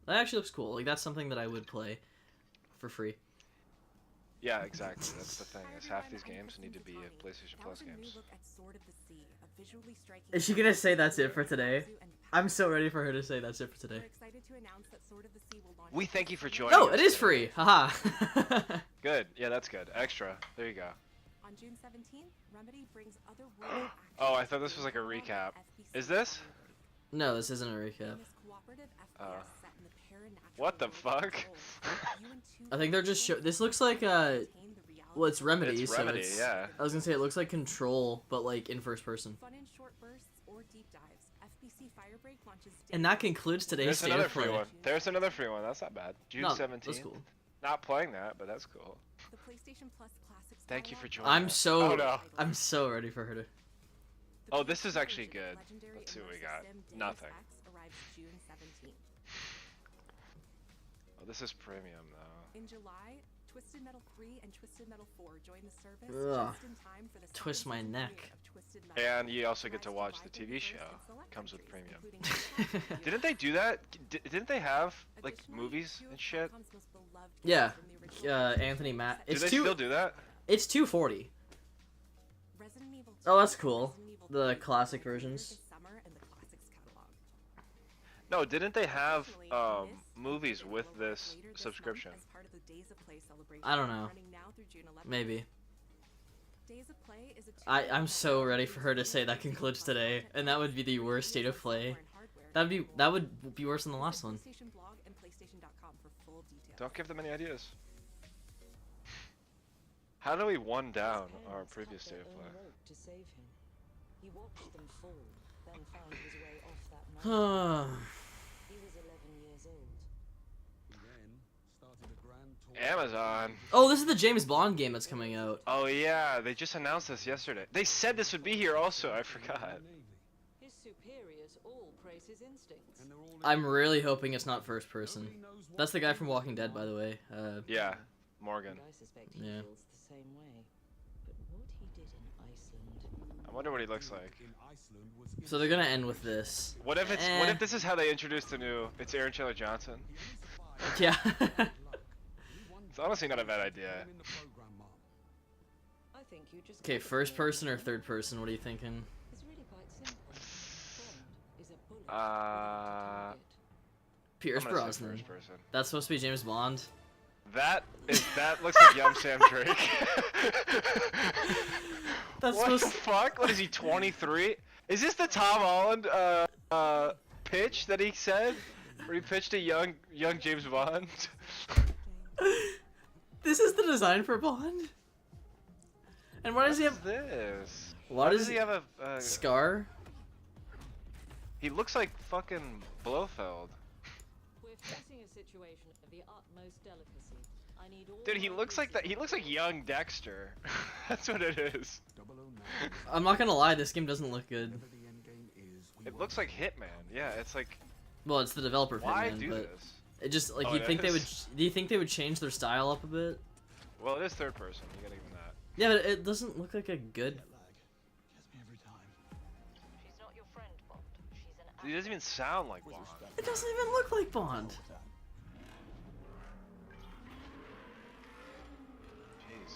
A: That actually looks cool. Like that's something that I would play for free.
J: Yeah, exactly. That's the thing. Is half these games need to be PlayStation Plus games.
A: Is she gonna say that's it for today? I'm so ready for her to say that's it for today.
J: We thank you for joining.
A: Oh,
J: us
A: it is
J: today.
A: free. Haha.
J: Good. Yeah, that's good. Extra. There you go.
H: On June 17th, Remedy brings other
J: Oh, I thought this was like a recap. Is this?
A: No, this isn't a recap.
J: What the fuck?
A: I think they're just this looks like well, it's Remedy,
J: It's Remedy,
A: so
J: yeah.
A: I was gonna say it looks like Control, but like in first person.
H: Fun in short bursts or deep dives. FBC Firebreak launches
A: And that concludes today's
J: There's
A: State
J: another
A: of
J: free
A: Play.
J: one. There's another free one. That's not bad. June
A: No,
J: 17th.
A: that's cool.
J: Not playing that, but that's cool.
H: The PlayStation Plus Classics.
J: Thank you for joining.
A: I'm
J: us.
A: so
J: Oh, no.
A: I'm so ready for her to.
J: Oh, this is actually good. Let's see what we got. Nothing.
H: Arrives June 17th.
J: Oh, this is premium though.
H: In July, Twisted Metal 3 and Twisted Metal 4 join the service
A: Ugh.
H: just in time for the
A: Twist
H: second
A: my
H: season
A: neck.
H: premiere of Twisted Metal.
J: And you also get to watch the TV show. Comes with premium. Didn't they do that? Didn't they have like movies and shit?
A: Yeah, Anthony Matt.
J: Do
A: It's
J: they still do that?
A: It's $240.
H: Resident Evil 2,
A: Oh, that's cool.
H: Resident Evil
A: The
H: 3
A: classic
H: premiere
A: versions.
H: this summer in the Classics catalog.
J: No, didn't they have movies with this
H: Later this
J: subscription?
H: month as part of the Days of Play celebration,
A: I don't know.
H: running now through June 11th.
A: Maybe.
H: Days of Play is a
A: I'm so ready for her to say that concludes today, and that would be the worst State of Play. That would be worse than the last one.
H: PlayStation blog and PlayStation.com for full details.
J: Don't give them any ideas. How do we one down our previous State of Play?
L: To save him. He watched them fall, then found his way off that mountain. He was 11 years old.
J: Amazon.
A: Oh, this is the James Bond game that's coming out.
J: Oh yeah, they just announced this yesterday. They said this would be here also. I forgot.
L: His superiors all praise his instincts.
A: I'm really hoping it's not first person. That's the guy from Walking Dead, by the way.
J: Yeah, Morgan.
L: I suspect he
A: Yeah.
L: feels the same way. But what he did in Iceland.
J: I wonder what he looks like.
A: So they're gonna end with this.
J: What if it's what if this is how they introduced the new? It's Aaron Taylor Johnson.
A: Yeah.
J: It's honestly not a bad idea.
L: I think you just
A: Okay, first person or third person? What are you thinking?
L: It's really quite simple. Bond is a bullet.
A: Pierce
J: I'm gonna say
A: Brosnan.
J: first person.
A: That's supposed to be James Bond.
J: That looks like young Sam Drake.
A: That's
J: what the
A: supposed
J: fuck? What is he? 23? Is this the Tom Holland pitch that he said? Where he pitched a young James Bond?
A: This is the design for Bond. And why does he have
J: this?
A: Why does
J: he have a
A: scar?
J: He looks like fucking Blofeld.
L: We're facing a situation of the utmost delicacy. I need all
J: Dude, he
L: my
J: looks like that. He looks like young Dexter. That's what it is.
A: I'm not gonna lie, this game doesn't look good.
J: It looks like Hitman. Yeah, it's like.
A: Well, it's the developer of
J: Why
A: Hitman,
J: do
A: but
J: this?
A: it just like
J: Oh,
A: you
J: it
A: think they would.
J: is?
A: Do you think they would change their style up a bit?
J: Well, it is third person. You gotta give him that.
A: Yeah, but it doesn't look like a good.
L: She's not your friend, Bond. She's an
J: He doesn't even sound like Bond.
A: It doesn't even look like Bond.
J: Jeez.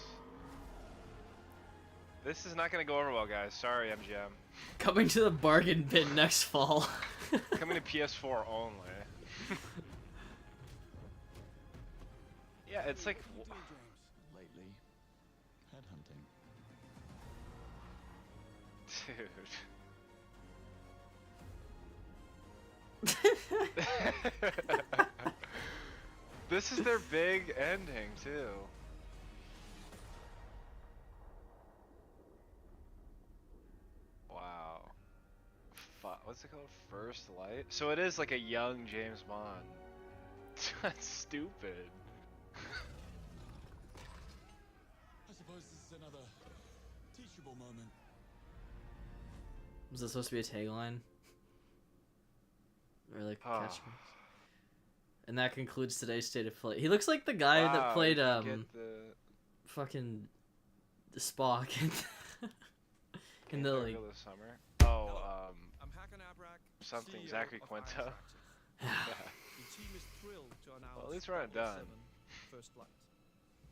J: This is not gonna go over well, guys. Sorry, MGM.
A: Coming to the bargain bin next fall.
J: Coming to PS4 only. Yeah, it's like.
N: Lately, headhunting.
J: Dude. This is their big ending too. Wow. What's it called? First Light? So it is like a young James Bond. That's stupid.
N: suppose this is another teachable moment.
A: Was that supposed to be a tagline? Or like catchphrase? And that concludes today's State of Play. He looks like the guy that played fucking Spock in the like
J: this summer. Oh,
C: I'm Hakan Abrak,
J: something
C: CEO
J: Zachary
C: of
J: Quinto.
C: Iron
J: Yeah.
C: The team is thrilled to announce
J: Well, at least we're not done.
C: 007 First Flight.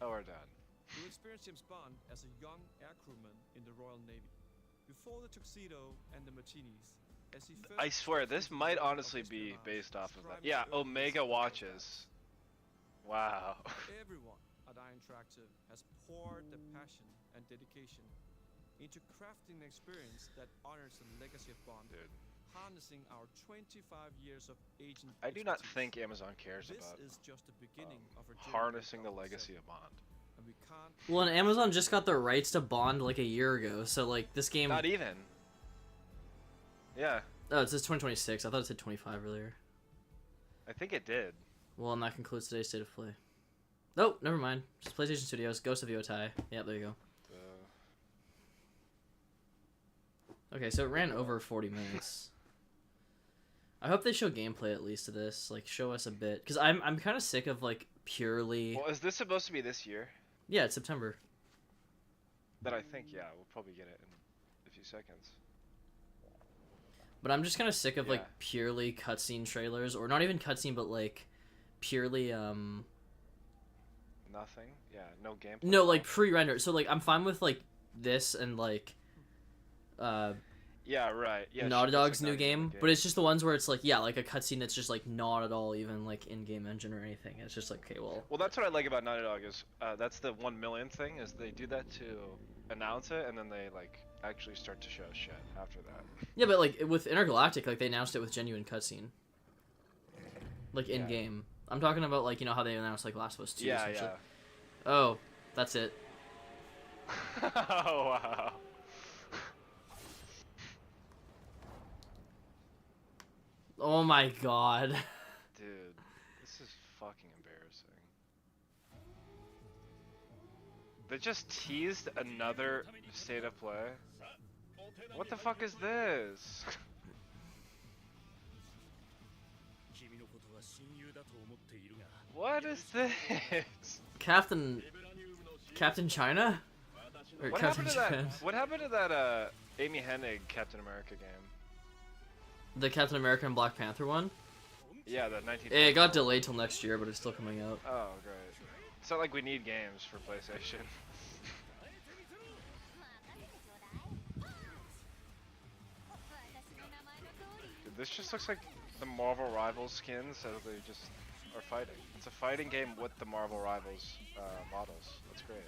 J: Oh, we're done.
C: You'll experience James Bond as a young air crewman in the Royal Navy. Before the tuxedo and the martinis, as he first
J: I swear, this might honestly be based off of that. Yeah, Omega watches. Wow.
C: Everyone at Iron Interactive has poured their passion and dedication into crafting an experience that honors the legacy of Bond.
J: Dude.
C: Harnessing our 25 years of agent
J: I do not
C: expertise.
J: think Amazon cares
C: This
J: about
C: is just the beginning of our journey
J: harnessing
C: to
J: the legacy
C: 007.
J: of Bond.
C: And we can't
A: Well, and Amazon just got the rights to Bond like a year ago, so like this game.
J: Not even. Yeah.
A: Oh, it says 2026. I thought it said 25 earlier.
J: I think it did.
A: Well, and that concludes today's State of Play. Oh, never mind. Just PlayStation Studios, Ghost of Yotai. Yep, there you go. Okay, so it ran over 40 minutes. I hope they show gameplay at least of this, like show us a bit, because I'm kind of sick of like purely.
J: Well, is this supposed to be this year?
A: Yeah, it's September.
J: Then I think yeah, we'll probably get it in a few seconds.
A: But I'm just kind of sick of like purely cutscene trailers, or not even cutscene, but like purely
J: Nothing. Yeah, no gameplay.
A: No, like pre-rendered. So like I'm fine with like this and like
J: yeah, right. Yeah,
A: Naughty
J: sure,
A: Dog's
J: like
A: new
J: not even
A: game, but it's just the ones where it's like like a cutscene that's just like not at all even like in-game engine or anything. It's just like okay, well.
J: Well, that's what I like about Naughty Dog is that's the 1 million thing is they do that to announce it and then they like actually start to show shit after that.
A: Yeah, but like with Intergalactic, like they announced it with genuine cutscene. Like in game. I'm talking about like how they announced like Last of Us 2.
J: Yeah, yeah.
A: Oh, that's it.
J: Oh wow.
A: Oh my god.
J: Dude, this is fucking embarrassing. They just teased another State of Play. What the fuck is this? What is this?
A: Captain China? Or
J: What
A: Captain
J: happened to
A: Japan?
J: that? What happened to that Amy Hennig Captain America game?
A: The Captain America and Black Panther one?
J: Yeah, the 19.
A: It got delayed till next year, but it's still coming out.
J: Oh, great. It's not like we need games for PlayStation. Dude, this just looks like the Marvel Rivals skins as they just are fighting. It's a fighting game with the Marvel Rivals models. That's great.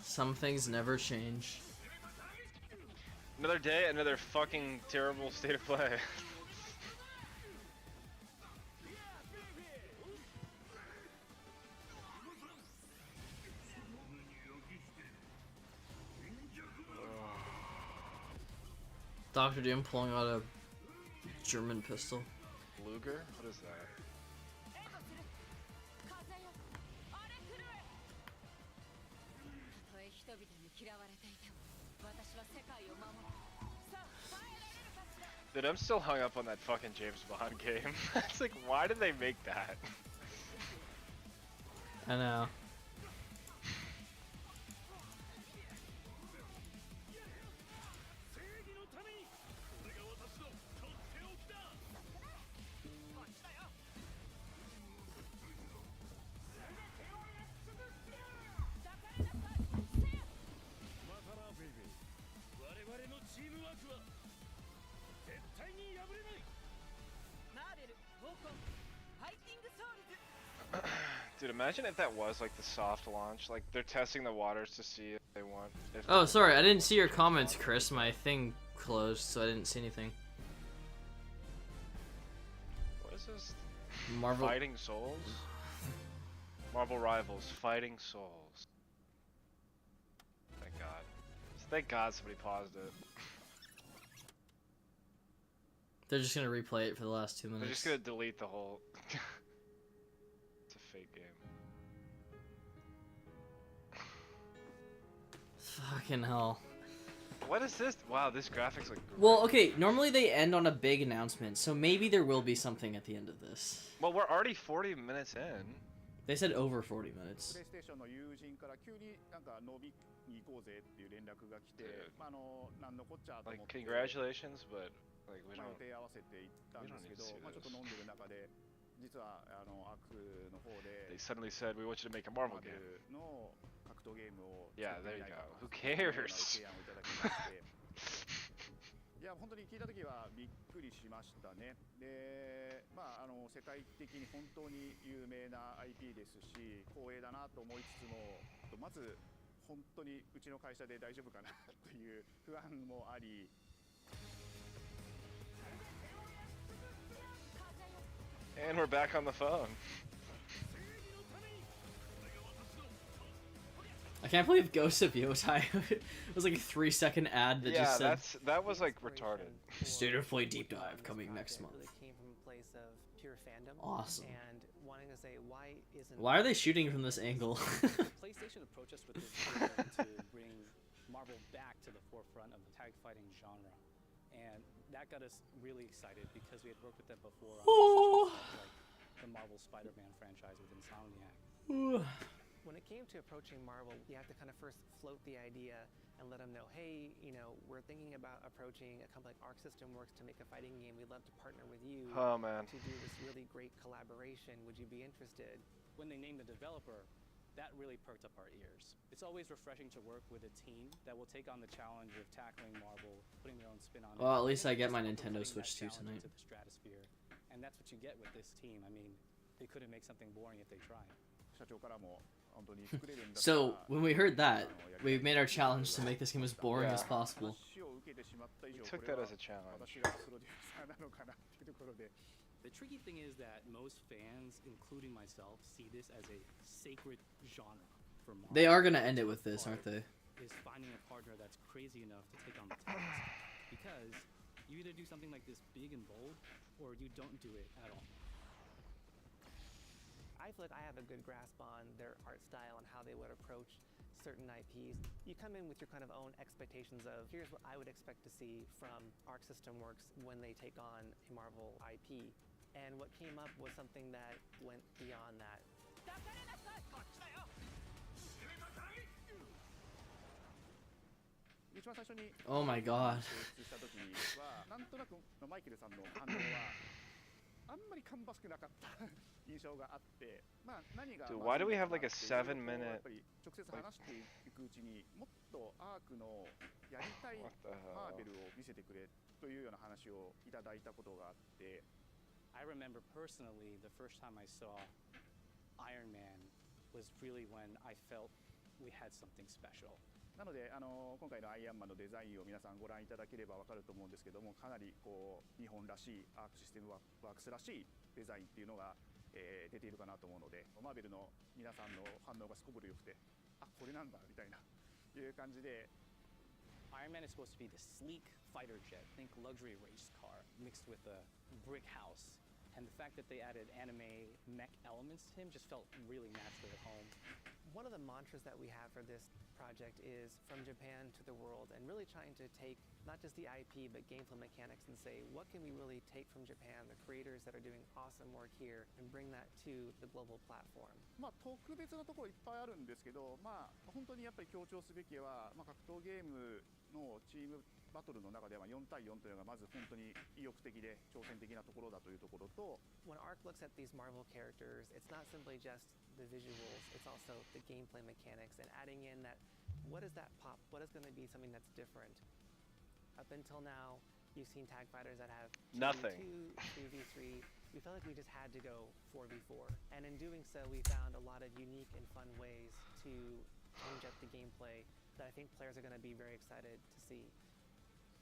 A: Some things never change.
J: Another day, another fucking terrible State of Play.
A: Dr. Doom pulling out a German pistol.
J: Luger? What is that? Dude, I'm still hung up on that fucking James Bond game. It's like, why did they make that?
A: I know.
J: Dude, imagine if that was like the soft launch. Like they're testing the waters to see if they want. If
A: Oh, sorry, I didn't see your comments, Chris. My thing closed, so I didn't see anything.
J: What is this?
A: Marvel
J: Fighting Souls? Marvel Rivals, Fighting Souls. Thank God. Thank God somebody paused it.
A: They're just gonna replay it for the last 2 minutes.
J: They're just gonna delete the whole... It's a fake game.
A: Fucking hell.
J: What is this? Wow, this graphics look great.
A: Well, okay, normally they end on a big announcement, so maybe there will be something at the end of this.
J: Well, we're already 40 minutes in.
A: They said over 40 minutes.
O: PlayStation の友人から急になんか飲みに行こうぜっていう連絡が来て、なんのこっちゃと思って。
J: Like congratulations, but like we don't.
O: 予定合わせて行ったんですけど、ちょっと飲んでる中で実はアークの方で。
J: They suddenly said we want you to make a Marvel game.
O: の格闘ゲームを。
J: Yeah, there you go. Who cares?
O: いや本当に聞いた時はびっくりしましたね。で、世界的に本当に有名な IP ですし、光栄だなと思いつつも、まず本当にうちの会社で大丈夫かなという不安もあり。
J: And we're back on the phone.
A: I can't believe Ghost of Yotai it was like a 3-second ad that just said.
J: Yeah, that was like retarded.
A: State of Play deep dive coming next month.
P: Really came from a place of pure fandom.
A: Awesome.
P: And wanting to say
A: why are they shooting from this angle?
Q: PlayStation approached us with this idea to bring Marvel back to the forefront of the tag fighting genre, and that got us really excited because we had worked with them before on like the Marvel Spider-Man franchise with Insomniac.
P: When it came to approaching Marvel, you have to kind of first float the idea and let them know, hey, we're thinking about approaching a company like Arc System Works to make a fighting game. We'd love to partner with you to do this really great collaboration. Would you be interested?
Q: When they named the developer, that really perked up our ears. It's always refreshing to work with a team that will take on the challenge of tackling Marvel, putting their own spin on it.
A: Well, at least I get my Nintendo Switch 2 tonight.
Q: To the stratosphere. And that's what you get with this team. I mean, they couldn't make something boring if they tried.
A: So when we heard that, we made our challenge to make this game as boring as possible.
J: We took that as a challenge.
Q: The tricky thing is that most fans, including myself, see this as a sacred genre for Marvel.
A: They are gonna end it with this, aren't they?
Q: Is finding a partner that's crazy enough to take on the task, because you either do something like this big and bold, or you don't do it at all.
P: I feel like I have a good grasp on their art style and how they would approach certain IPs. You come in with your kind of own expectations of, here's what I would expect to see from Arc System Works when they take on a Marvel IP. And what came up was something that went beyond that.
A: Oh my god.
O: あんまり芳しくなかった印象があって、何が
J: Dude, why do we have like a 7-minute
O: やっぱり直接話していくうちにもっとアークのやりたいマーベルを見せてくれというような話をいただいたことがあって、
Q: I remember personally the first time I saw Iron Man was really when I felt we had something special.
O: なので今回のアイアンマンのデザインを皆さんご覧いただければわかると思うんですけども、かなりこう日本らしいアークシステムワークスらしいデザインっていうのが、出ているかなと思うので、マーベルの皆さんの反応がすこぶる良くて、あ、これなんだみたいないう感じで。
Q: Iron Man is supposed to be the sleek fighter jet, think luxury race car mixed with a brick house. And the fact that they added anime mech elements to him just felt really natural at home.
P: One of the mantras that we have for this project is from Japan to the world, and really trying to take not just the IP but gameplay mechanics and say, what can we really take from Japan, the creators that are doing awesome work here, and bring that to the global platform.
O: 特別なところいっぱいあるんですけど、本当にやっぱり強調すべきは、格闘ゲームのチームバトルの中では4対4というのがまず本当に意欲的で挑戦的なところだというところと、
P: When Arc looks at these Marvel characters, it's not simply just the visuals, it's also the gameplay mechanics and adding in that, what is that pop? What is going to be something that's different? Up until now, you've seen tag fighters that have
J: nothing.
P: 2v3. We felt like we just had to go 4v4. And in doing so, we found a lot of unique and fun ways to change up the gameplay that I think players are going to be very excited to see.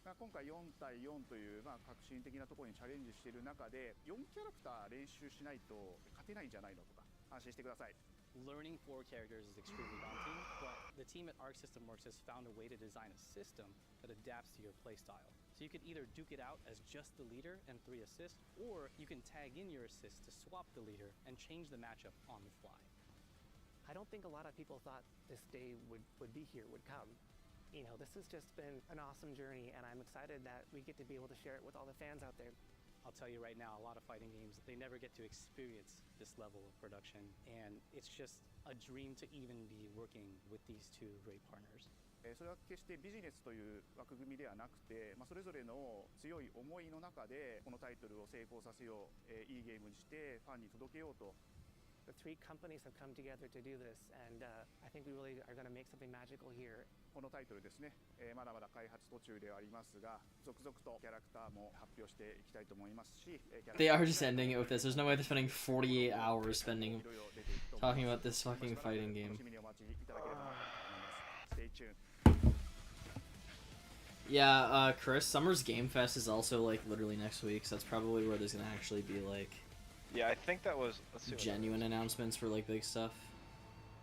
O: 今回4対4という革新的なところにチャレンジしている中で、4キャラクター練習しないと勝てないんじゃないのとか、安心してください。
Q: learning 4 characters is extremely daunting, but the team at Arc System Works has found a way to design a system that adapts to your playstyle. So you could either duke it out as just the leader and 3 assists, or you can tag in your assists to swap the leader and change the matchup on the fly.
P: I don't think a lot of people thought this day would be here, would come. You know, this has just been an awesome journey, and I'm excited that we get to be able to share it with all the fans out there.
Q: I'll tell you right now, a lot of fighting games, they never get to experience this level of production, and it's just a dream to even be working with these 2 great partners.
O: それは決してビジネスという枠組みではなくて、それぞれの強い思いの中でこのタイトルを成功させよう、いいゲームにしてファンに届けようと。
P: The 3 companies have come together to do this, and I think we really are going to make something magical here.
O: このタイトルですね、まだまだ開発途中ではありますが、続々とキャラクターも発表していきたいと思いますし、
A: They are just ending it with this. There's no way they're spending 48 hours talking about this fucking fighting game.
O: Stay tuned.
A: Yeah, Chris, Summer's Game Fest is also like literally next week, so that's probably where there's gonna actually be like
J: Yeah, I think that was
A: genuine announcements for like big stuff.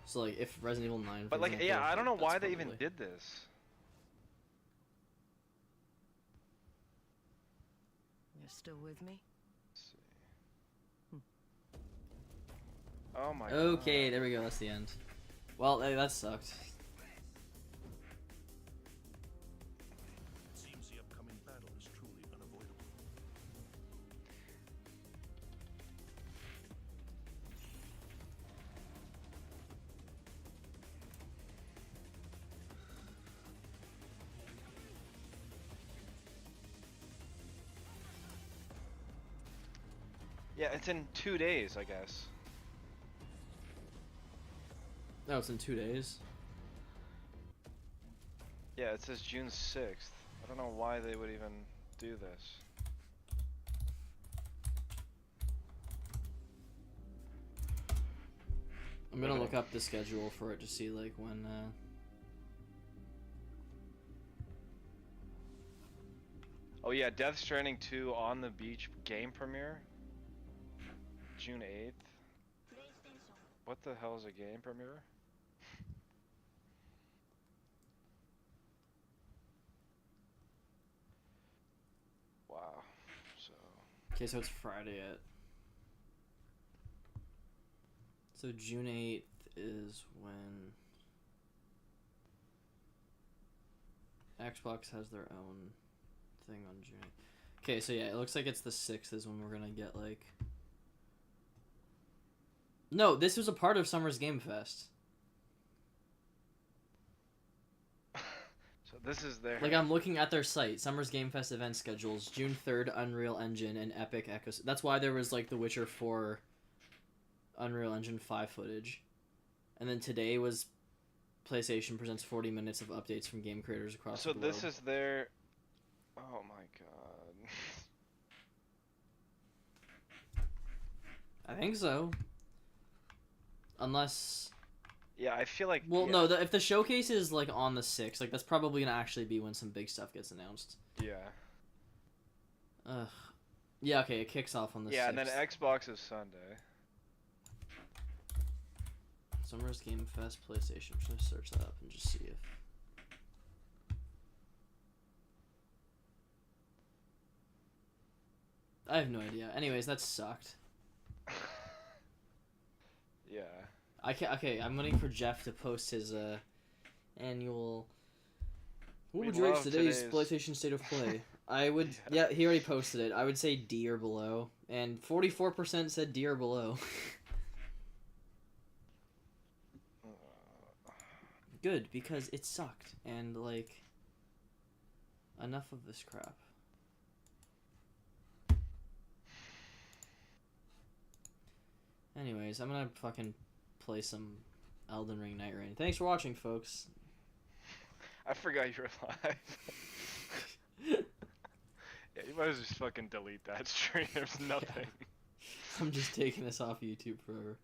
A: So like if Resident Evil 9
J: But like
A: example,
J: yeah, I don't know why they
A: probably...
J: even did this.
R: You're still with me?
J: Oh my
A: Okay, there we go, that's the end. Well, hey, that sucked.
K: Seems the upcoming battle is truly unavoidable.
J: Yeah, it's in 2 days, I guess.
A: No, it's in 2 days.
J: Yeah, it says June 6th. I don't know why they would even do this.
A: I'm gonna look up the schedule for it to see like when
J: Oh yeah, Death Stranding 2 on the Beach game premiere. June 8th. What the hell is a game premiere? Wow. So.
A: Okay, so it's Friday at. So June 8th is when Xbox has their own thing on June 8th. Okay, so yeah, it looks like it's the 6th is when we're gonna get like. No, this was a part of Summer's Game Fest.
J: So this is their.
A: Like I'm looking at their site, Summer's Game Fest event schedules, June 3rd, Unreal Engine and Epic Echo. That's why there was like The Witcher 4 Unreal Engine 5 footage. And then today was PlayStation presents 40 minutes of updates from game creators across the globe.
J: So this is their. Oh my god.
A: I think so. Unless.
J: Yeah, I feel like.
A: Well,
J: yeah.
A: no. If the showcase is like on the 6th, like that's probably gonna actually be when some big stuff gets announced.
J: Yeah.
A: Ugh. Yeah. Okay. It kicks off on the 6th.
J: Yeah, and then Xbox is Sunday.
A: Summer's Game Fest PlayStation. I'm just gonna search that up and just see if. I have no idea. Anyways, that sucked.
J: Yeah.
A: Okay, I'm waiting for Jeff to post his annual. What
J: We
A: would you rate
J: love
A: today's
J: today's-
A: PlayStation State of Play? I would. Yeah, he already posted it. I would say D or below, and 44% said D or below. Good, because it sucked, and like. Enough of this crap. Anyways, I'm gonna fucking play some Elden Ring Night Rain. Thanks for watching, folks.
J: I forgot you were live. Yeah, you might as well just fucking delete that stream. There's nothing.
A: I'm just taking this off YouTube forever.